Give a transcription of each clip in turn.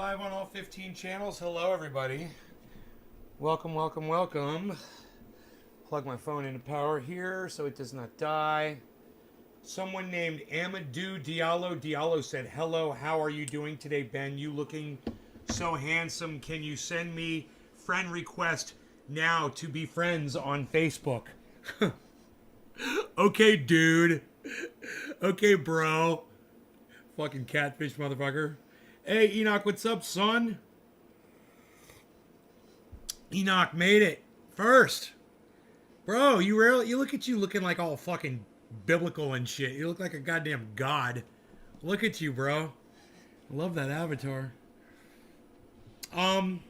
live on all 15 channels. Hello, everybody. Welcome, welcome, welcome. Plug my phone into power here so it does not die. Someone named Amadou Diallo said, hello, how are you doing today, Ben? You looking so handsome. Can you send me friend request now to be friends on Facebook? Okay, dude. Okay, bro. Fucking catfish motherfucker. Hey, Enoch, what's up, son? Enoch made it first. Bro, you look at you looking like all fucking biblical and shit. You look like a goddamn god. Look at you, bro. I love that avatar. How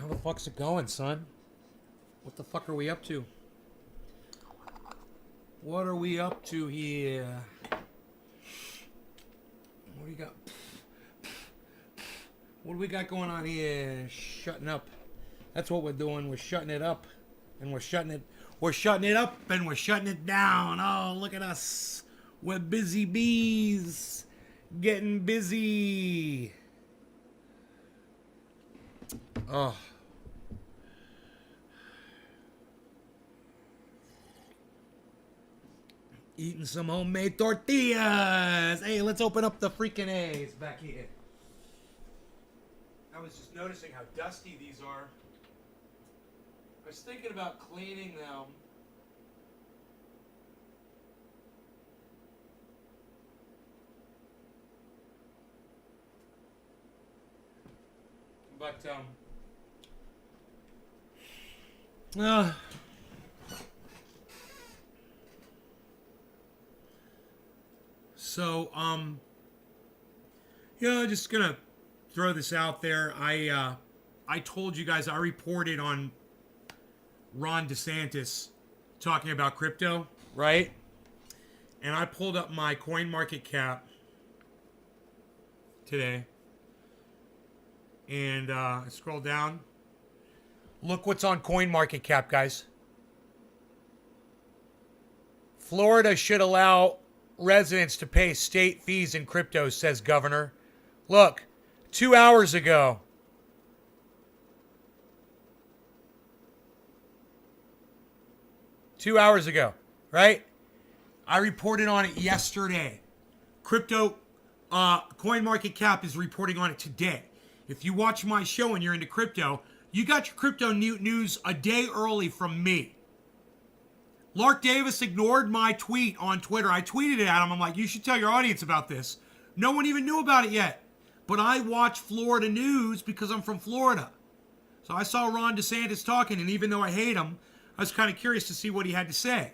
the fuck's it going, son? What the fuck are we up to? What are we up to here? What do you got? What do we got going on here? Shutting up. That's what we're doing. We're shutting it up. And we're shutting it up and we're shutting it down. Oh, look at us. We're busy bees. Getting busy. Oh. Eating some homemade tortillas. Hey, let's open up the freaking A's back here. I was just noticing how dusty these are. I was thinking about cleaning them. But, just gonna throw this out there. I told you guys, I reported on Ron DeSantis talking about crypto, right? And I pulled up my CoinMarketCap today. And I scroll down. Look what's on CoinMarketCap, guys. Florida should allow residents to pay state fees in crypto, says governor. Look, 2 hours ago. Right? I reported on it yesterday. Crypto, CoinMarketCap is reporting on it today. If you watch my show and you're into crypto, you got your crypto news a day early from me. Lark Davis ignored my tweet on Twitter. I tweeted it at him. I'm like, you should tell your audience about this. No one even knew about it yet. But I watch Florida news because I'm from Florida. So I saw Ron DeSantis talking, and even though I hate him, I was kind of curious to see what he had to say.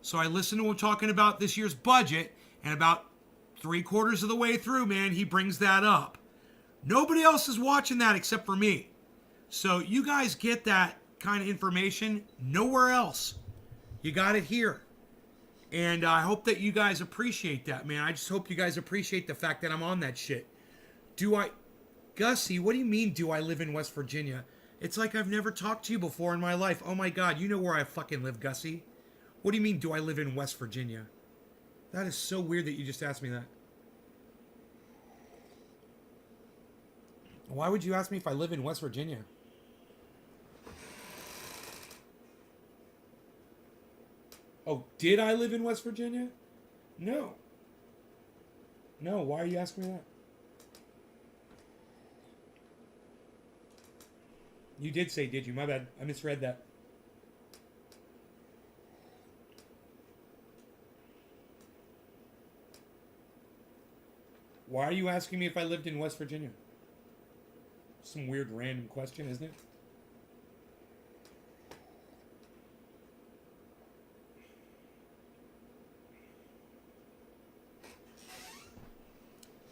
So I listened to him talking about this year's budget, and about 3/4 of the way through, man, he brings that up. Nobody else is watching that except for me. So you guys get that kind of information nowhere else. You got it here. And I hope that you guys appreciate that, man. I just hope you guys appreciate the fact that I'm on that shit. Gussie, what do you mean, do I live in West Virginia? It's like I've never talked to you before in my life. Oh my God, you know where I fucking live, Gussie. What do you mean, do I live in West Virginia? That is so weird that you just asked me that. Why would you ask me if I live in West Virginia? Oh, did I live in West Virginia? No. No, why are you asking me that? You did say, did you? My bad. I misread that. Why are you asking me if I lived in West Virginia? Some weird random question, isn't it?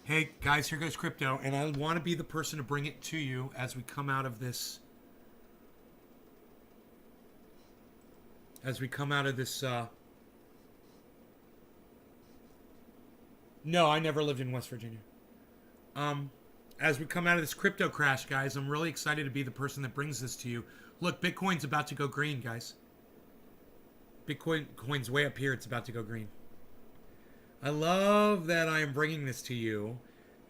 Hey guys, here goes crypto, and I want to be the person to bring it to you as we come out of this. No, I never lived in West Virginia. As we come out of this crypto crash, guys, I'm really excited to be the person that brings this to you. Look, Bitcoin's about to go green, guys. Bitcoin's way up here. It's about to go green. I love that I am bringing this to you.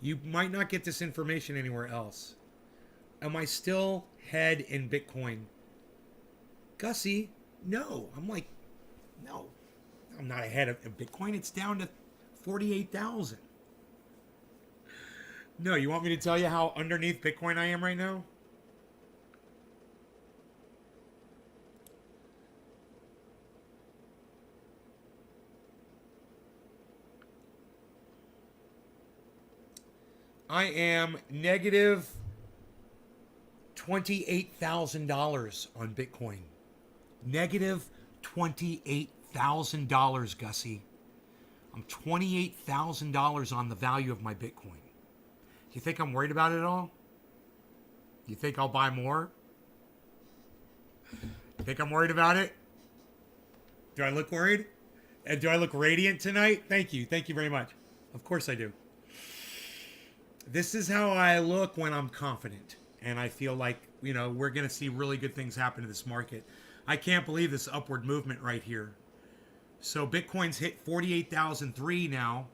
You might not get this information anywhere else. Am I still head in Bitcoin? Gussie, no. I'm like, no. I'm not ahead of Bitcoin. It's down to 48,000. No, you want me to tell you how underneath Bitcoin I am right now? I am negative $28,000 on Bitcoin. Negative $28,000, Gussie. I'm $28,000 on the value of my Bitcoin. You think I'm worried about it at all? You think I'll buy more? You think I'm worried about it? Do I look worried? And do I look radiant tonight? Thank you. Thank you very much. Of course I do. This is how I look when I'm confident. And I feel like, you know, we're going to see really good things happen to this market. I can't believe this upward movement right here. So Bitcoin's hit 48,003 now.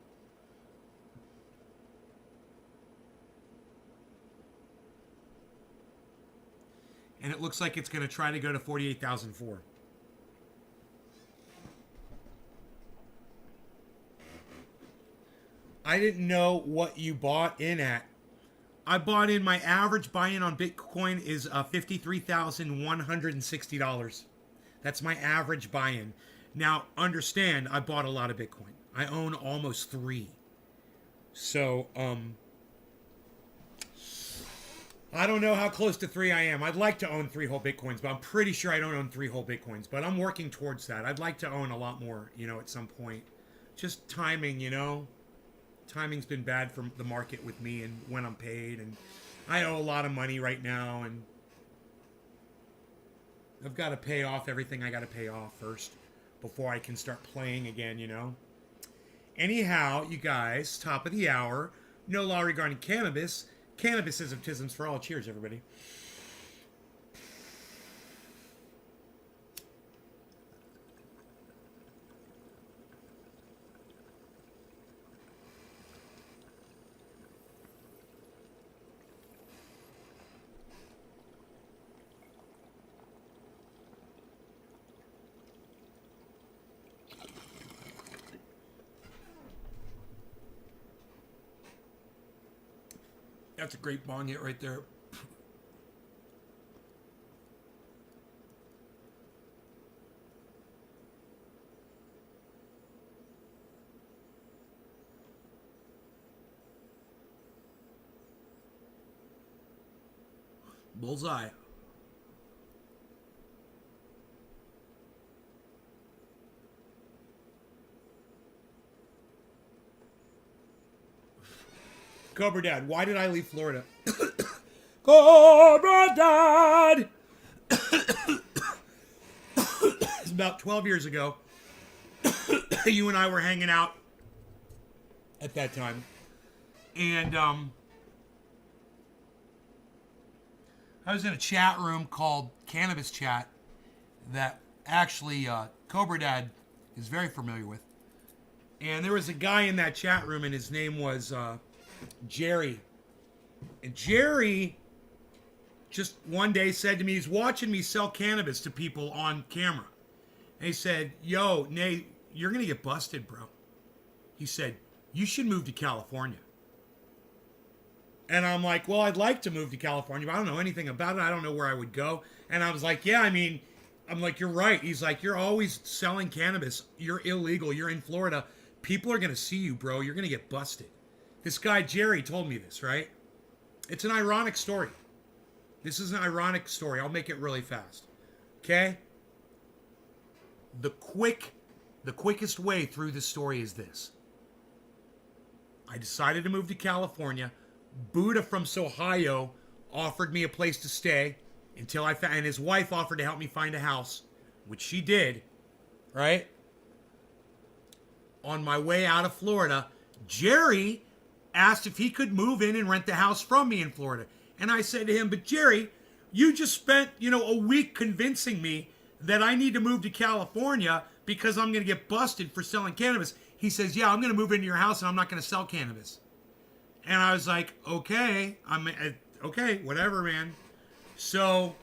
And it looks like it's going to try to go to 48,004. I didn't know what you bought in at. I bought in, my average buy-in on Bitcoin is $53,160. That's my average buy-in. Now, understand, I bought a lot of Bitcoin. I own almost 3. So, I don't know how close to 3 I am. I'd like to own 3 whole Bitcoins, but I'm pretty sure I don't own 3 whole Bitcoins. But I'm working towards that. I'd like to own a lot more, you know, at some point. Just timing, you know. Timing's been bad for the market with me and when I'm paid. And I owe a lot of money right now. And I've got to pay off everything I got to pay off first before I can start playing again, you know. Anyhow, you guys, top of the hour. No law regarding cannabis. Cannabisism for all. Cheers, everybody. That's a great bong hit right there. Bullseye. Cobra Dad, why did I leave Florida? Cobra Dad! It's about 12 years ago. You and I were hanging out at that time. And I was in a chat room called Cannabis Chat that actually Cobra Dad is very familiar with. And there was a guy in that chat room, and his name was Jerry. And Jerry just one day said to me, he's watching me sell cannabis to people on camera. And he said, yo, Nate, you're going to get busted, bro. He said, you should move to California. And I'm like, well, I'd like to move to California, but I don't know anything about it. I don't know where I would go. And I was like, yeah, I mean, I'm like, you're right. He's like, you're always selling cannabis. You're illegal. You're in Florida. People are going to see you, bro. You're going to get busted. This guy, Jerry, told me this, right? It's an ironic story. This is an ironic story. I'll make it really fast. Okay? The quickest way through this story is this. I decided to move to California. Buddha from Ohio offered me a place to stay until I found, and his wife offered to help me find a house, which she did, right? On my way out of Florida, Jerry asked if he could move in and rent the house from me in Florida. And I said to him, but Jerry, you just spent, a week convincing me that I need to move to California because I'm going to get busted for selling cannabis. He says, yeah, I'm going to move into your house and I'm not going to sell cannabis. And I was like, okay, okay, whatever, man. So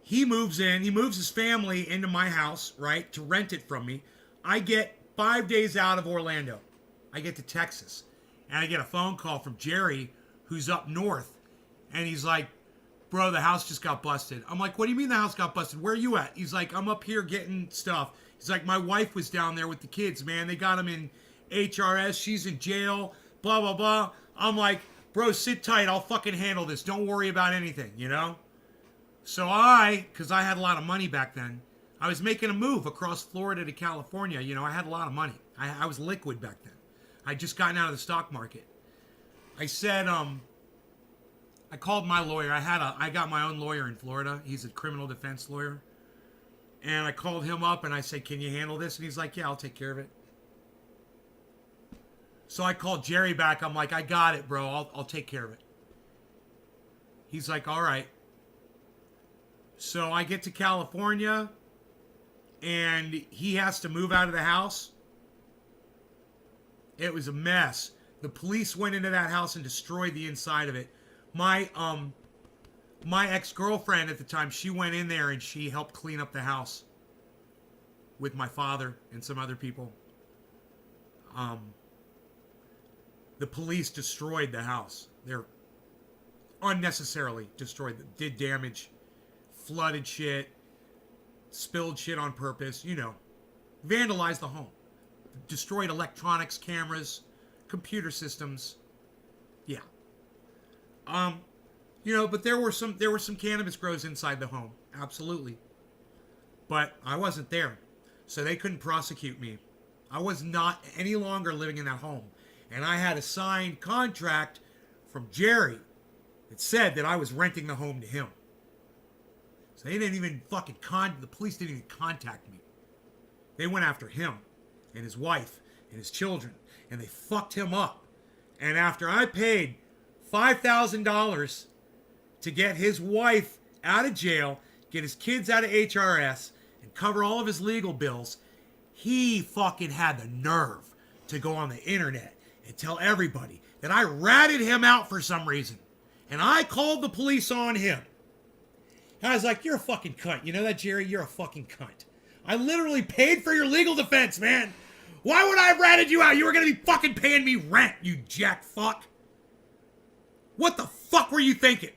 he moves in. He moves his family into my house, right, to rent it from me. I get 5 days out of Orlando. I get to Texas. And I get a phone call from Jerry, who's up north. And he's like, bro, the house just got busted. I'm like, what do you mean the house got busted? Where are you at? He's like, I'm up here getting stuff. He's like, my wife was down there with the kids, man. They got him in HRS. She's in jail, blah, blah, blah. I'm like, bro, sit tight. I'll fucking handle this. Don't worry about anything, you know? So because I had a lot of money back then, I was making a move across Florida to California. You know, I had a lot of money. I was liquid back then. I'd just gotten out of the stock market. I said, I called my lawyer. I got my own lawyer in Florida. He's a criminal defense lawyer. And I called him up and I said, can you handle this? And he's like, yeah, I'll take care of it. So I called Jerry back. I'm like, I got it, bro. I'll take care of it. He's like, all right. So I get to California and he has to move out of the house. It was a mess. The police went into that house and destroyed the inside of it. My ex-girlfriend at the time, she went in there and she helped clean up the house with my father and some other people. The police destroyed the house. They're unnecessarily destroyed, did damage, flooded shit, spilled shit on purpose, you know, vandalized the home, destroyed electronics, cameras, computer systems. Yeah. You know, but there were some cannabis grows inside the home. Absolutely. But I wasn't there. So they couldn't prosecute me. I was not any longer living in that home. And I had a signed contract from Jerry that said that I was renting the home to him. So they didn't even the police didn't even contact me. They went after him and his wife and his children. And they fucked him up. And after I paid $5,000 to get his wife out of jail, get his kids out of HRS, and cover all of his legal bills, he fucking had the nerve to go on the internet and tell everybody that I ratted him out for some reason. And I called the police on him. And I was like, you're a fucking cunt. You know that, Jerry? You're a fucking cunt. I literally paid for your legal defense, man. Why would I have ratted you out? You were going to be fucking paying me rent, you jack fuck. What the fuck were you thinking?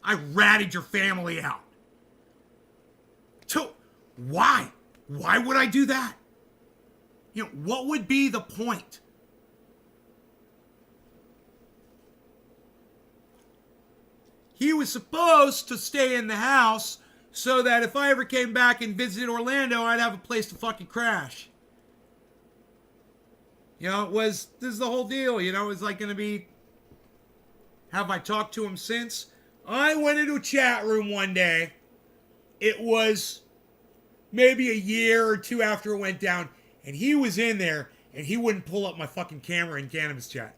I ratted your family out. Why? Why would I do that? You know, what would be the point? He was supposed to stay in the house so that if I ever came back and visited Orlando, I'd have a place to fucking crash. You know, this is the whole deal. You know, it was like going to be, have I talked to him since? I went into a chat room one day. It was maybe a year or two after it went down. And he was in there and he wouldn't pull up my fucking camera in Cannabis Chat.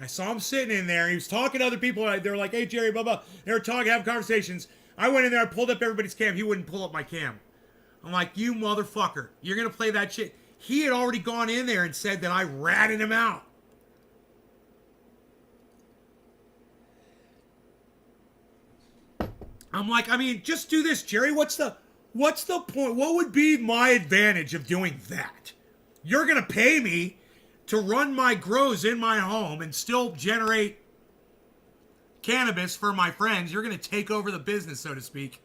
I saw him sitting in there. He was talking to other people. They were like, hey, Jerry, blah, blah. They were talking, having conversations. I went in there. I pulled up everybody's cam. He wouldn't pull up my cam. I'm like, you motherfucker. You're going to play that shit. He had already gone in there and said that I ratted him out. I'm like, I mean, just do this, Jerry. What's the point? What would be my advantage of doing that? You're going to pay me to run my grows in my home and still generate cannabis for my friends. You're going to take over the business, so to speak.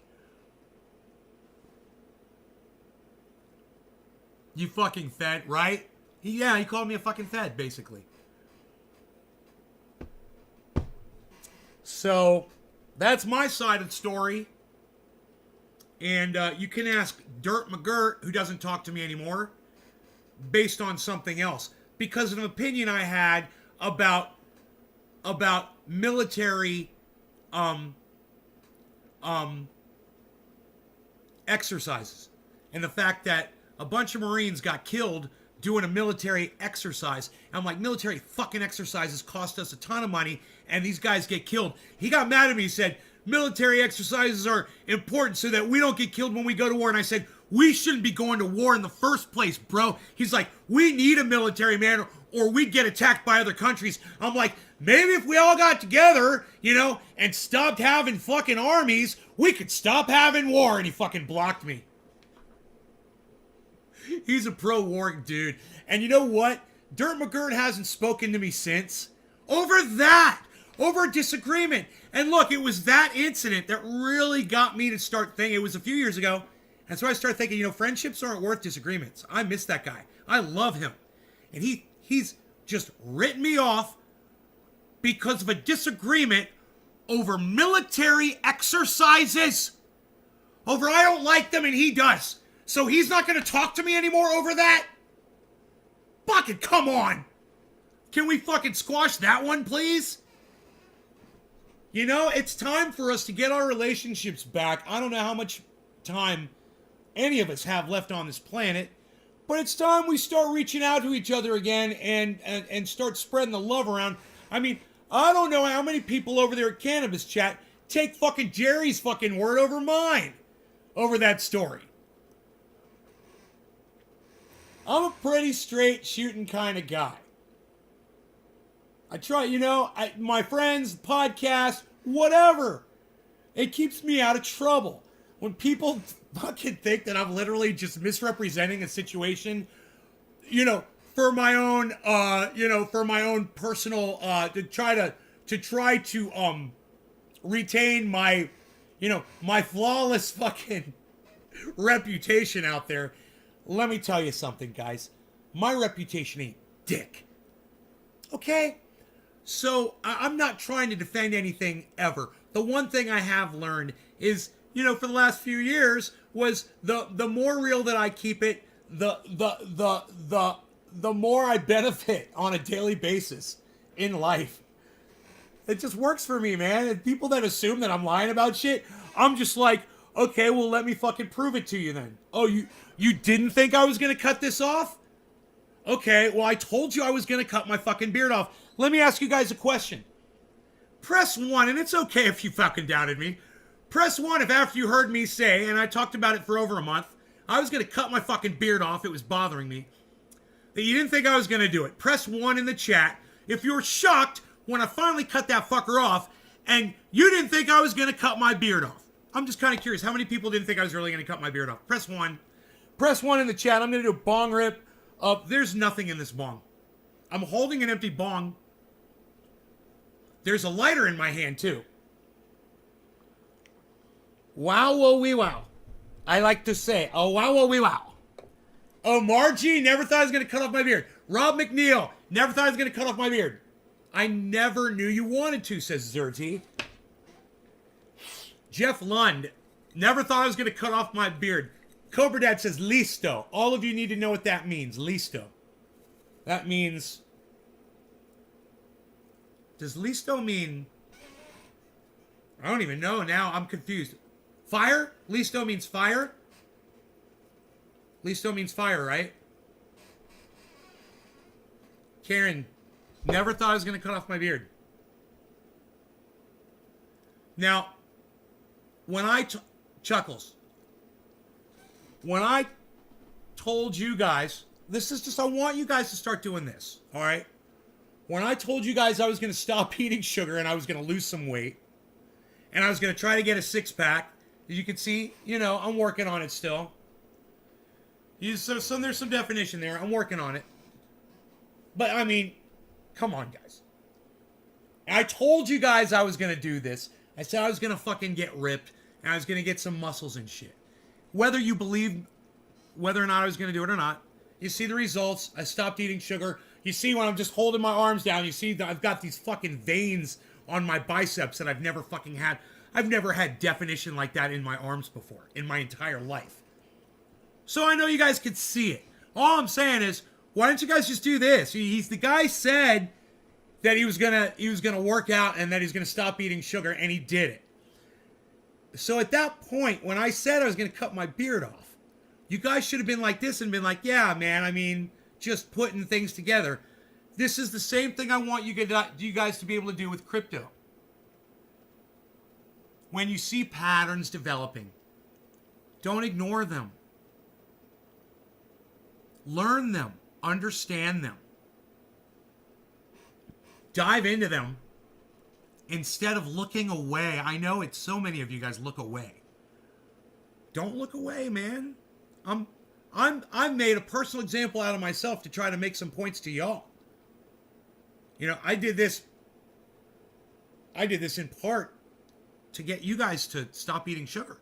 You fucking fed, right? Yeah, he called me a fucking fed, basically. So, that's my side of the story. And you can ask Dirt McGirt, who doesn't talk to me anymore, based on something else. Because of an opinion I had about military exercises. And the fact that a bunch of Marines got killed doing a military exercise. And I'm like, military fucking exercises cost us a ton of money, and these guys get killed. He got mad at me. He said, military exercises are important so that we don't get killed when we go to war. And I said, we shouldn't be going to war in the first place, bro. He's like, we need a military, man, or we'd get attacked by other countries. I'm like, maybe if we all got together, and stopped having fucking armies, we could stop having war. And he fucking blocked me. He's a pro-war dude. And you know what? Dirt McGirt hasn't spoken to me since. Over a disagreement. And look, it was that incident that really got me to start thinking. It was a few years ago. And so I started thinking, friendships aren't worth disagreements. I miss that guy. I love him. And he's just written me off because of a disagreement over military exercises. Over I don't like them and he does. So he's not going to talk to me anymore over that? Fucking come on. Can we fucking squash that one, please? It's time for us to get our relationships back. I don't know how much time any of us have left on this planet, but it's time we start reaching out to each other again and start spreading the love around. I mean, I don't know how many people over there at Cannabis Chat take fucking Jerry's fucking word over mine over that story. I'm a pretty straight shooting kind of guy. I try, my friends, podcast, whatever. It keeps me out of trouble. When people fucking think that I'm literally just misrepresenting a situation, for my own, personal, to try to retain my, my flawless fucking reputation out there. Let me tell you something, guys. My reputation ain't dick. Okay? So, I'm not trying to defend anything ever. The one thing I have learned is, for the last few years, was the more real that I keep it, the more I benefit on a daily basis in life. It just works for me, man. And people that assume that I'm lying about shit, I'm just like, okay, well, let me fucking prove it to you then. Oh, you didn't think I was going to cut this off? Okay, well, I told you I was going to cut my fucking beard off. Let me ask you guys a question. Press 1, and it's okay if you fucking doubted me. Press 1 if after you heard me say, and I talked about it for over a month, I was going to cut my fucking beard off, it was bothering me, that you didn't think I was going to do it. Press 1 in the chat if you were shocked when I finally cut that fucker off, and you didn't think I was going to cut my beard off. I'm just kind of curious, how many people didn't think I was really going to cut my beard off? Press 1. Press 1 in the chat. I'm going to do a bong rip. There's nothing in this bong. I'm holding an empty bong. There's a lighter in my hand, too. Wow, whoa, wee, wow. I like to say, oh, wow, whoa, wee, wow. Oh, Margie, never thought I was going to cut off my beard. Rob McNeil, never thought I was going to cut off my beard. I never knew you wanted to, says Zerty. Jeff Lund, never thought I was going to cut off my beard. Cobra Dad says, listo. All of you need to know what that means, listo. That means... Does listo mean... I don't even know now. I'm confused. Fire? Listo means fire? Listo means fire, right? Karen, never thought I was going to cut off my beard. Now, when I... Chuckles. When I told you guys... This is just... I want you guys to start doing this, all right? When I told you guys I was going to stop eating sugar and I was going to lose some weight, and I was going to try to get a six-pack, as you can see, I'm working on it still. So there's some definition there. I'm working on it. But, I mean, come on, guys. I told you guys I was going to do this. I said I was going to fucking get ripped, and I was going to get some muscles and shit. Whether you believe whether or not I was going to do it or not, you see the results. I stopped eating sugar. You see when I'm just holding my arms down, you see that I've got these fucking veins on my biceps that I've never fucking had. I've never had definition like that in my arms before, in my entire life. So I know you guys could see it. All I'm saying is, why don't you guys just do this? The guy said that he was gonna work out and that he's gonna stop eating sugar, and he did it. So at that point, when I said I was gonna cut my beard off, you guys should have been like this and been like, yeah, man, I mean, just putting things together. This is the same thing I want you guys to be able to do with crypto. When you see patterns developing, don't ignore them. Learn them. Understand them. Dive into them instead of looking away. I know it's so many of you guys look away. Don't look away, man. I've made a personal example out of myself to try to make some points to y'all. You know, I did this in part to get you guys to stop eating sugar.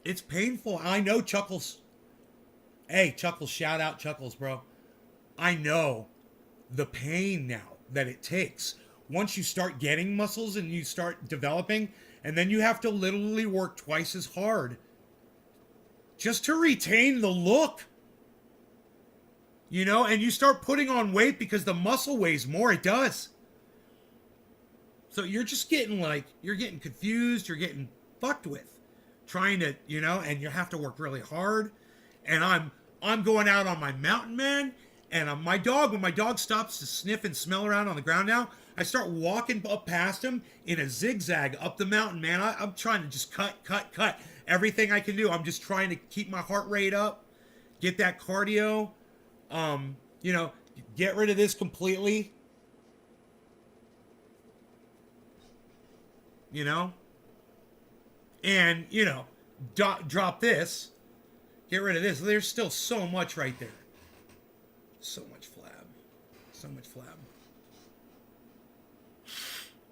It's painful. I know Chuckles. Hey, Chuckles, shout out Chuckles, bro. I know the pain now that it takes. Once you start getting muscles and you start developing, and then you have to literally work twice as hard just to retain the look. You know, and you start putting on weight because the muscle weighs more. It does. So you're just getting you're getting confused. You're getting fucked with trying to, you know, and you have to work really hard. And I'm going out on my mountain, man. And when my dog stops to sniff and smell around on the ground now, I start walking up past him in a zigzag up the mountain, man. I'm trying to just cut everything I can do. I'm just trying to keep my heart rate up, get that cardio, you know, get rid of this completely, you know, and, you know, drop this, get rid of this. There's still so much right there. So much flab. So much flab.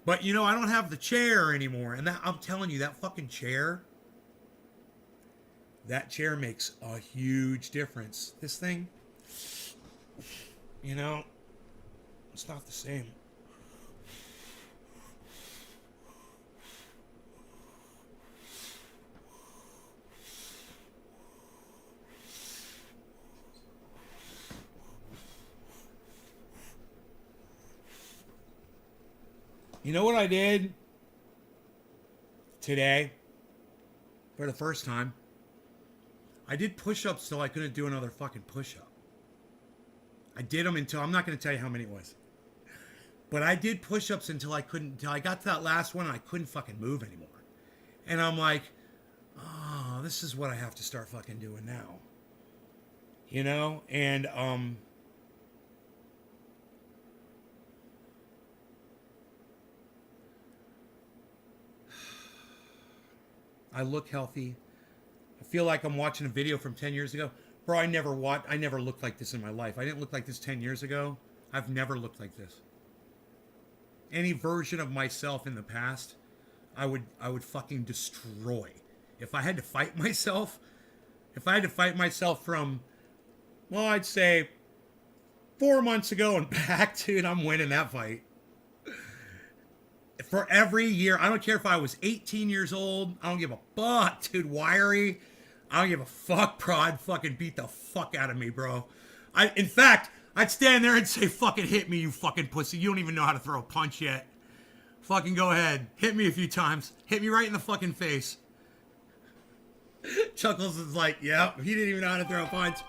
But, you know, I don't have the chair anymore. And that, I'm telling you, that fucking chair, that chair makes a huge difference. This thing, you know, it's not the same. You know what I did today for the first time? I did push-ups till I couldn't do another fucking push-up. I did them until, I'm not going to tell you how many it was. But I did push-ups until I got to that last one and I couldn't fucking move anymore. And I'm like, oh, this is what I have to start fucking doing now. You know? And, I look healthy. I feel like I'm watching a video from 10 years ago. Bro, I never looked like this in my life. I didn't look like this 10 years ago. I've never looked like this. Any version of myself in the past, I would fucking destroy. If I had to fight myself from, well, I'd say 4 months ago and back, dude, I'm winning that fight. For every year, I don't care if I was 18 years old. I don't give a fuck, dude. Wiry. I don't give a fuck, bro. I'd fucking beat the fuck out of me, bro. In fact, I'd stand there and say, fucking hit me, you fucking pussy. You don't even know how to throw a punch yet. Fucking go ahead. Hit me a few times. Hit me right in the fucking face. Chuckles is like, yep, he didn't even know how to throw a punch.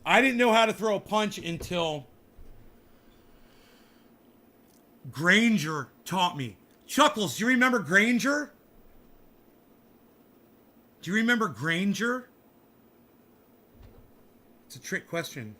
I didn't know how to throw a punch until Granger taught me. Chuckles, do you remember Granger? Do you remember Granger? It's a trick question.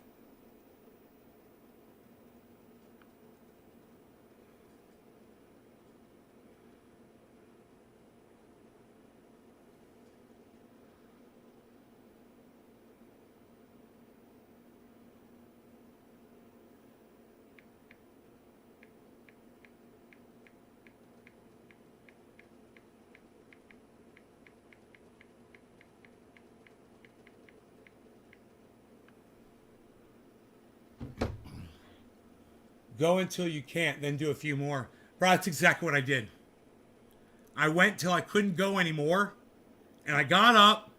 Go until you can't, then do a few more. Bro, that's exactly what I did. I went till I couldn't go anymore, and I got up.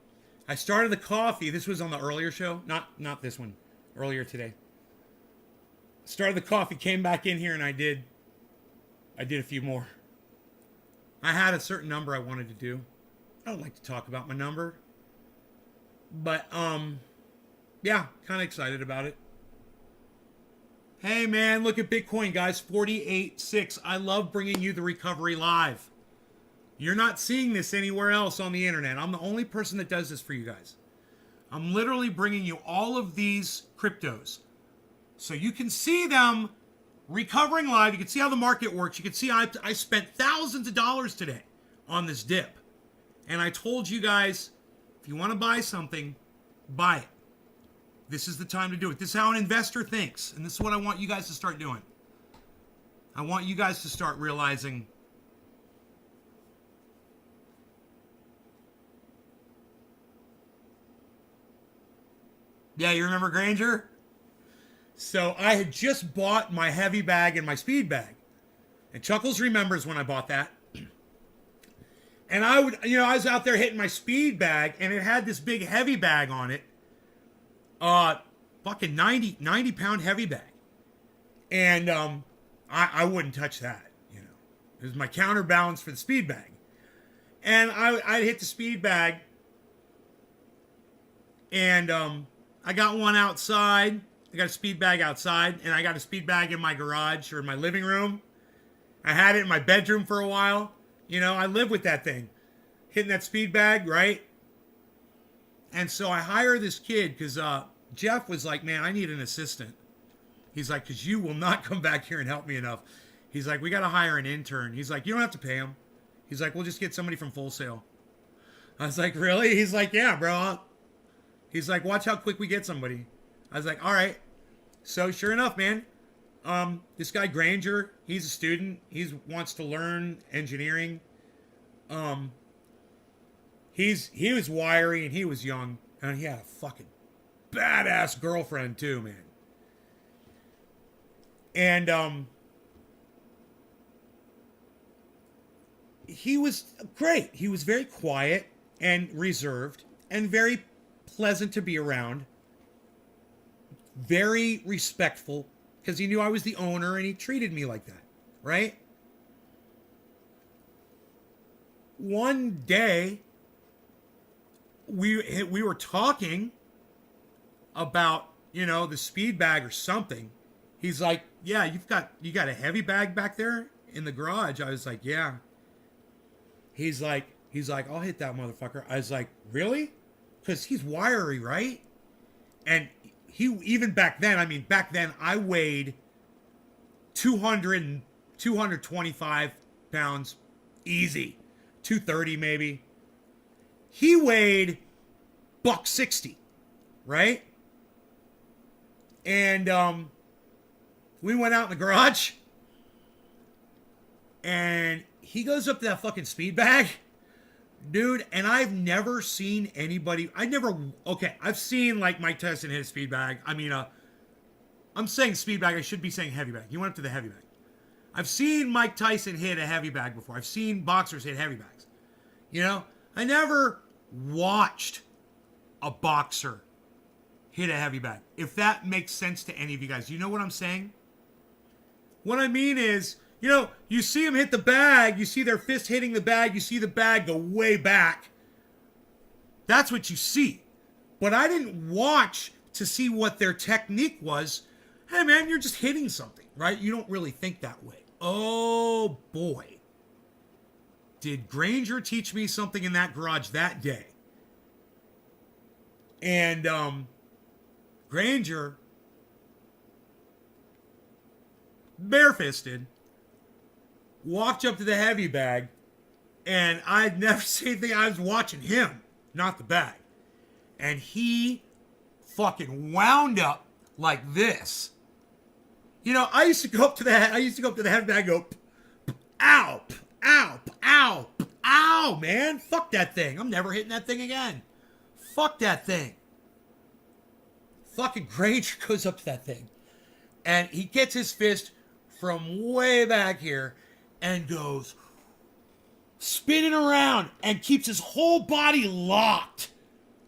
I started the coffee. This was on the earlier show, not this one, earlier today. Started the coffee, came back in here, and I did a few more. I had a certain number I wanted to do. I don't like to talk about my number, but yeah, kind of excited about it. Hey man, look at Bitcoin, guys. 48.6. I love bringing you the recovery live. You're not seeing this anywhere else on the internet. I'm the only person that does this for you guys. I'm literally bringing you all of these cryptos so you can see them recovering live. You can see how the market works. You can see I spent thousands of dollars today on this dip. And I told you guys, if you want to buy something, buy it. This is the time to do it. This is how an investor thinks. And this is what I want you guys to start doing. I want you guys to start realizing yeah, you remember Granger? So I had just bought my heavy bag and my speed bag. And Chuckles remembers when I bought that. And I was out there hitting my speed bag and it had this big heavy bag on it. Fucking 90 pound heavy bag. And I wouldn't touch that, It was my counterbalance for the speed bag. And I'd hit the speed bag. And I got one outside. I got a speed bag outside. And I got a speed bag in my garage or in my living room. I had it in my bedroom for a while. I live with that thing. Hitting that speed bag, right? And so I hire this kid because Jeff was like, man, I need an assistant. He's like, because you will not come back here and help me enough. He's like, we got to hire an intern. He's like, you don't have to pay him. He's like, we'll just get somebody from Full Sail. I was like, really? He's like, yeah, bro. He's like, watch how quick we get somebody. I was like, all right. So sure enough, man, this guy Granger, he's a student. He wants to learn engineering. He was wiry and he was young, and he had a fucking badass girlfriend too, man. And he was great. He was very quiet and reserved and very pleasant to be around. Very respectful because he knew I was the owner and he treated me like that, right? One day we were talking about, the speed bag or something. He's like, yeah, you got a heavy bag back there in the garage. I was like, yeah. He's like, I'll hit that motherfucker. I was like, really? Because he's wiry, right? And even back then I weighed 225 pounds easy. 230 maybe. He weighed $160, right? And we went out in the garage and he goes up to that fucking speed bag, dude, and I've never seen anybody. I've seen like Mike Tyson hit a speed bag. I mean, I'm saying speed bag. I should be saying heavy bag. He went up to the heavy bag. I've seen Mike Tyson hit a heavy bag before. I've seen boxers hit heavy bags. I never watched a boxer hit a heavy bag. If that makes sense to any of you guys, you know what I'm saying? What I mean is, you see them hit the bag, you see their fist hitting the bag, you see the bag go way back. That's what you see. But I didn't watch to see what their technique was. Hey man, you're just hitting something, right? You don't really think that way. Oh boy. Did Granger teach me something in that garage that day? And Granger, barefisted, walked up to the heavy bag, and I'd never seen anything. I was watching him, not the bag. And he fucking wound up like this. I used to go up to the heavy bag and go, ow, ow, ow, ow, man. Fuck that thing. I'm never hitting that thing again. Fuck that thing. Fucking Granger goes up to that thing. And he gets his fist from way back here and goes spinning around and keeps his whole body locked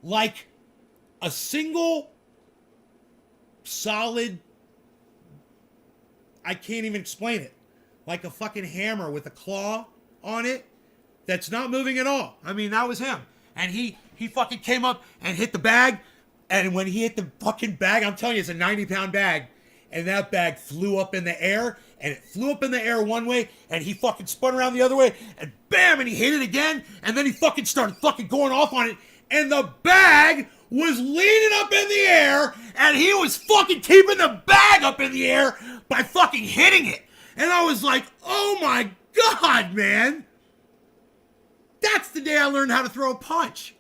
like a single solid, I can't even explain it, like a fucking hammer with a claw on it that's not moving at all. I mean, that was him. And he fucking came up and hit the bag. And when he hit the fucking bag, I'm telling you, it's a 90-pound bag. and that bag flew up in the air, and it flew up in the air one way, and he fucking spun around the other way, and bam, and he hit it again, and then he fucking started fucking going off on it, and the bag was leaning up in the air, and he was fucking keeping the bag up in the air by fucking hitting it. And I was like, oh my God, man. That's the day I learned how to throw a punch.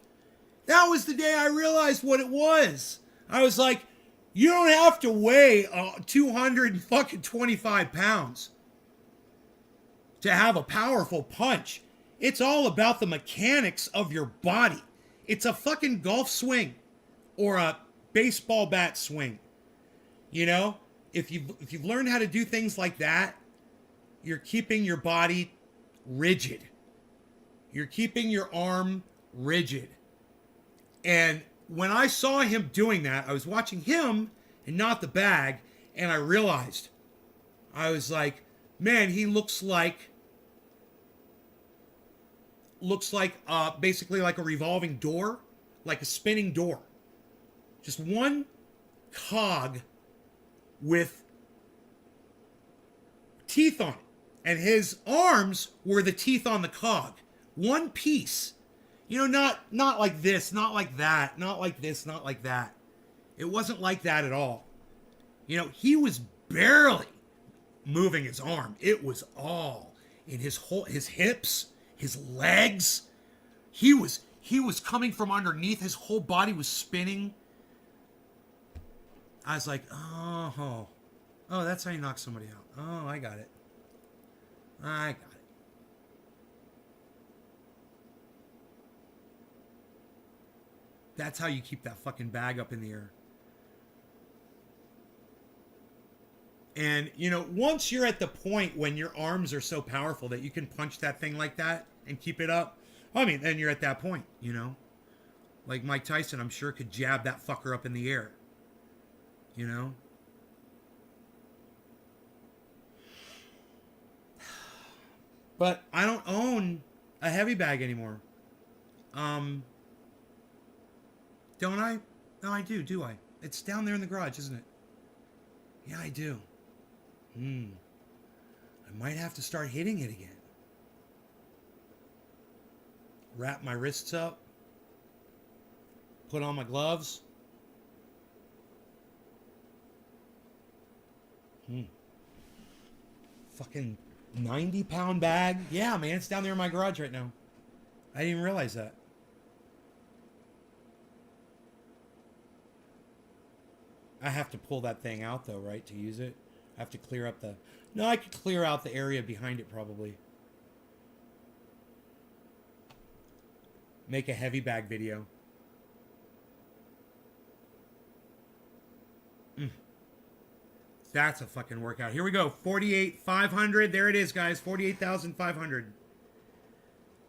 That was the day I realized what it was. I was like, you don't have to weigh 225 pounds to have a powerful punch. It's all about the mechanics of your body. It's a fucking golf swing or a baseball bat swing. You know, if you've learned how to do things like that, you're keeping your body rigid. You're keeping your arm rigid. And when I saw him doing that, I was watching him and not the bag, and I realized, I was like, man, he looks like basically like a revolving door, like a spinning door. Just one cog with teeth on it. And his arms were the teeth on the cog. One piece. You know, not like this, not like that, not like this, not like that. It wasn't like that at all. You know, he was barely moving his arm. It was all in his hips, his legs. He was coming from underneath. His whole body was spinning. I was like, oh, that's how you knock somebody out. Oh, I got it. That's how you keep that fucking bag up in the air. And, you know, once you're at the point when your arms are so powerful that you can punch that thing like that and keep it up, I mean, then you're at that point, you know? Like Mike Tyson, I'm sure, could jab that fucker up in the air. You know? But I don't own a heavy bag anymore. Don't I? No, I do I? It's down there in the garage, isn't it? Yeah, I do. I might have to start hitting it again. Wrap my wrists up. Put on my gloves. Fucking 90-pound bag. Yeah, man, it's down there in my garage right now. I didn't even realize that. I have to pull that thing out, though, right, to use it? I have to clear up the... No, I could clear out the area behind it, probably. Make a heavy bag video. That's a fucking workout. Here we go. 48,500. There it is, guys. 48,500.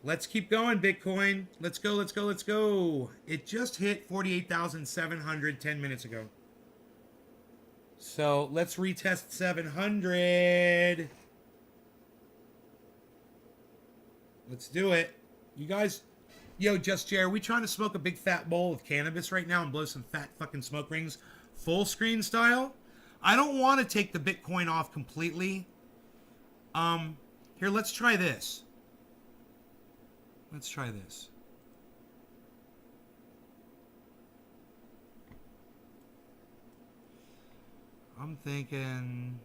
Let's keep going, Bitcoin. Let's go, let's go, let's go. It just hit 48,700 10 minutes ago. So let's retest 700. Let's do it. You guys, yo, Just Jay, are we trying to smoke a big fat bowl of cannabis right now and blow some fat fucking smoke rings full screen style? I don't want to take the Bitcoin off completely. Here, let's try this. Let's try this. I'm thinking...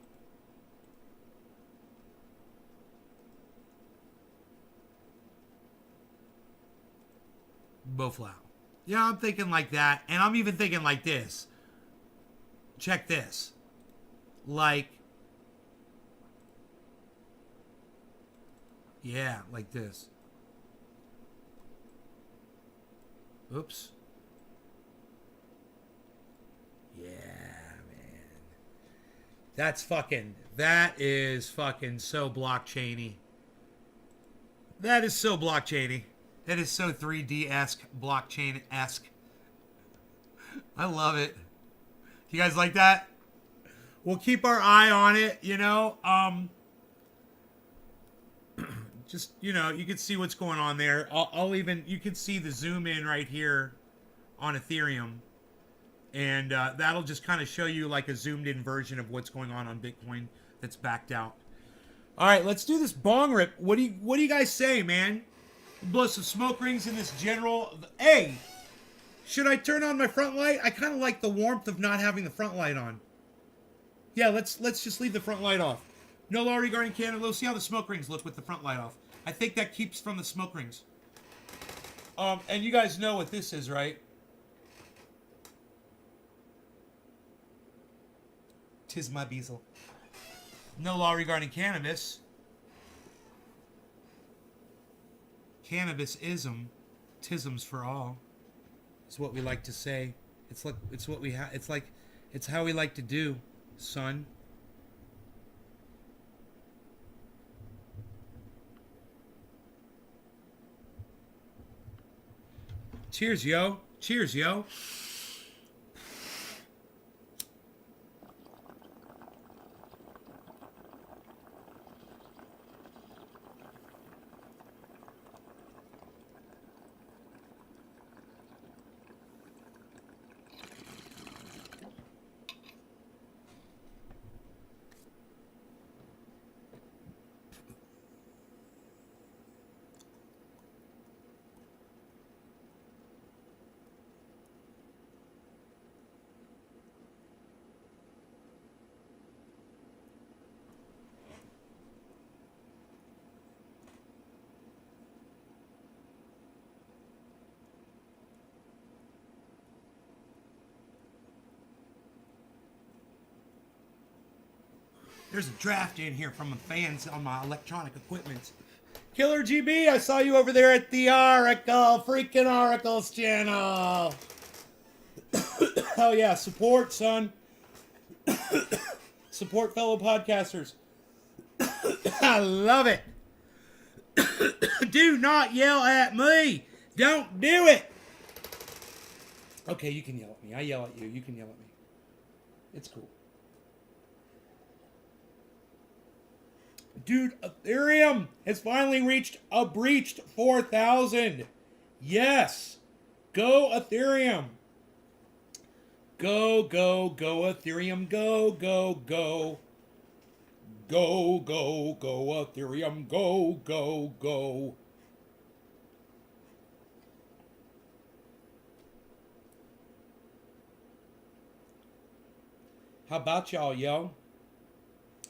Boflow. Yeah, I'm thinking like that. And I'm even thinking like this. Check this. Like... Yeah, like this. Oops. Yeah, man. That is fucking so blockchainy. That is so blockchainy. That is so 3D-esque, blockchain-esque. I love it. You guys like that? We'll keep our eye on it, you know. Just, you know, you can see what's going on there. I'll even, you can see the zoom in right here on Ethereum. And that'll just kind of show you like a zoomed in version of what's going on Bitcoin that's backed out. All right, let's do this bong rip. What do you guys say, man? Blow some smoke rings in this general. Hey, should I turn on my front light? I kind of like the warmth of not having the front light on. Yeah, let's just leave the front light off. No law regarding Canada. Let's see how the smoke rings look with the front light off. I think that keeps from the smoke rings. And you guys know what this is, right? Tis my bezel. No law regarding cannabis. Cannabis-ism. Tisms for all. Is what we like to say. It's like it's what we have. It's how we like to do, son. Cheers, yo. Cheers, yo. There's a draft in here from the fans on my electronic equipment. Killer GB, I saw you over there at the Oracle, freaking Oracles channel. Hell yeah, support, son. Support fellow podcasters. I love it. Do not yell at me. Don't do it. Okay, you can yell at me. I yell at you. You can yell at me. It's cool. Dude, Ethereum has finally breached 4,000. Yes. Go Ethereum. Go, go, go Ethereum. Go, go, go. Go, go, go Ethereum. Go, go, go. How about y'all, yo?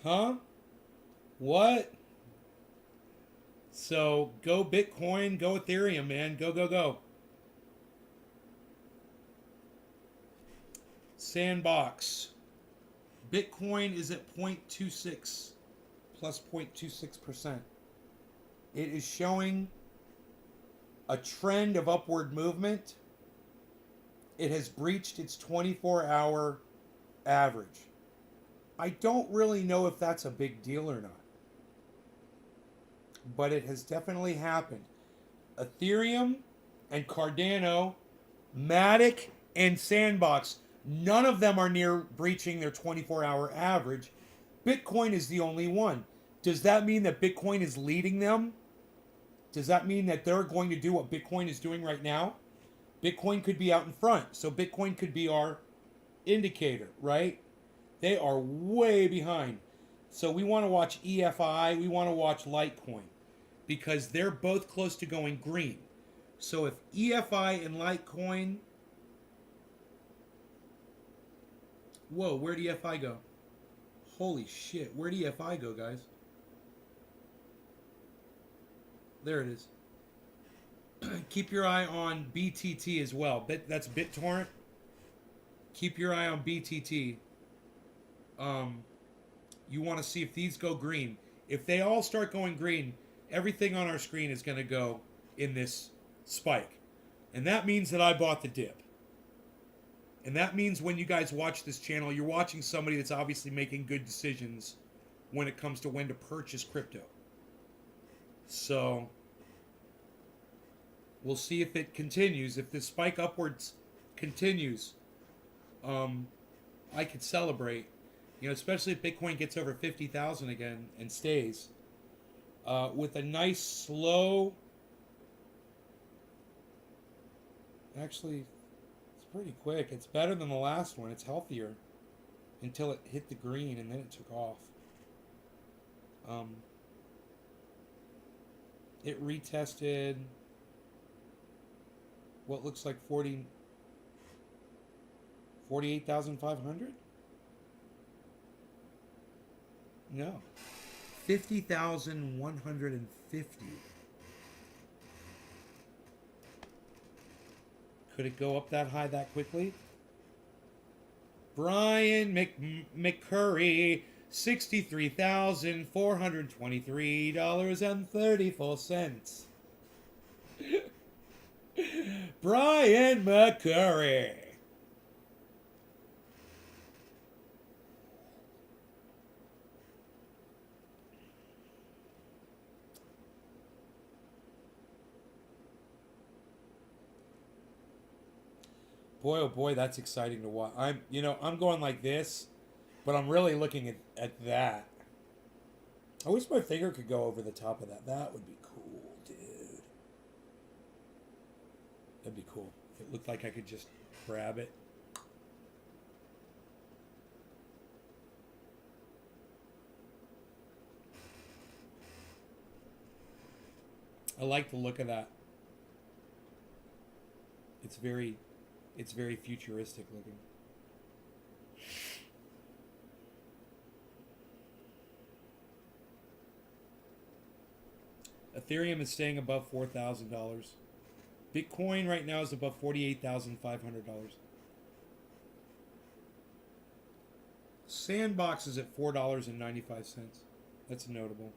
Huh? What? So, go Bitcoin, go Ethereum, man. Go, go, go. Sandbox. Bitcoin is at 0.26, plus 0.26%. It is showing a trend of upward movement. It has breached its 24-hour average. I don't really know if that's a big deal or not. But it has definitely happened. Ethereum and Cardano, Matic and Sandbox, none of them are near breaching their 24-hour average. Bitcoin is the only one. Does that mean that Bitcoin is leading them? Does that mean that they're going to do what Bitcoin is doing right now? Bitcoin could be out in front. So Bitcoin could be our indicator, right? They are way behind. So we want to watch EFI. We want to watch Litecoin because they're both close to going green. So if EFI and Litecoin... Whoa, where'd EFI go? Holy shit, where'd EFI go, guys? There it is. Keep your eye on BTT as well. That's BitTorrent. Keep your eye on BTT. You want to see if these go green. If they all start going green, everything on our screen is going to go in this spike. And that means that I bought the dip. And that means when you guys watch this channel, you're watching somebody that's obviously making good decisions when it comes to when to purchase crypto. So, we'll see if it continues. If this spike upwards continues, I could celebrate. You know, especially if Bitcoin gets over 50,000 again and stays. With a nice slow... Actually, it's pretty quick. It's better than the last one. It's healthier until it hit the green and then it took off. It retested what looks like 48,500? No. 50,150. Could it go up that high that quickly? Brian McCurry, $63,423.34. Brian McCurry. Boy, oh boy, that's exciting to watch. I'm going like this, but I'm really looking at that. I wish my finger could go over the top of that. That would be cool, dude. That'd be cool. It looked like I could just grab it. I like the look of that. It's very futuristic looking. Ethereum is staying above $4,000. Bitcoin right now is above $48,500. Sandbox is at $4.95. That's notable.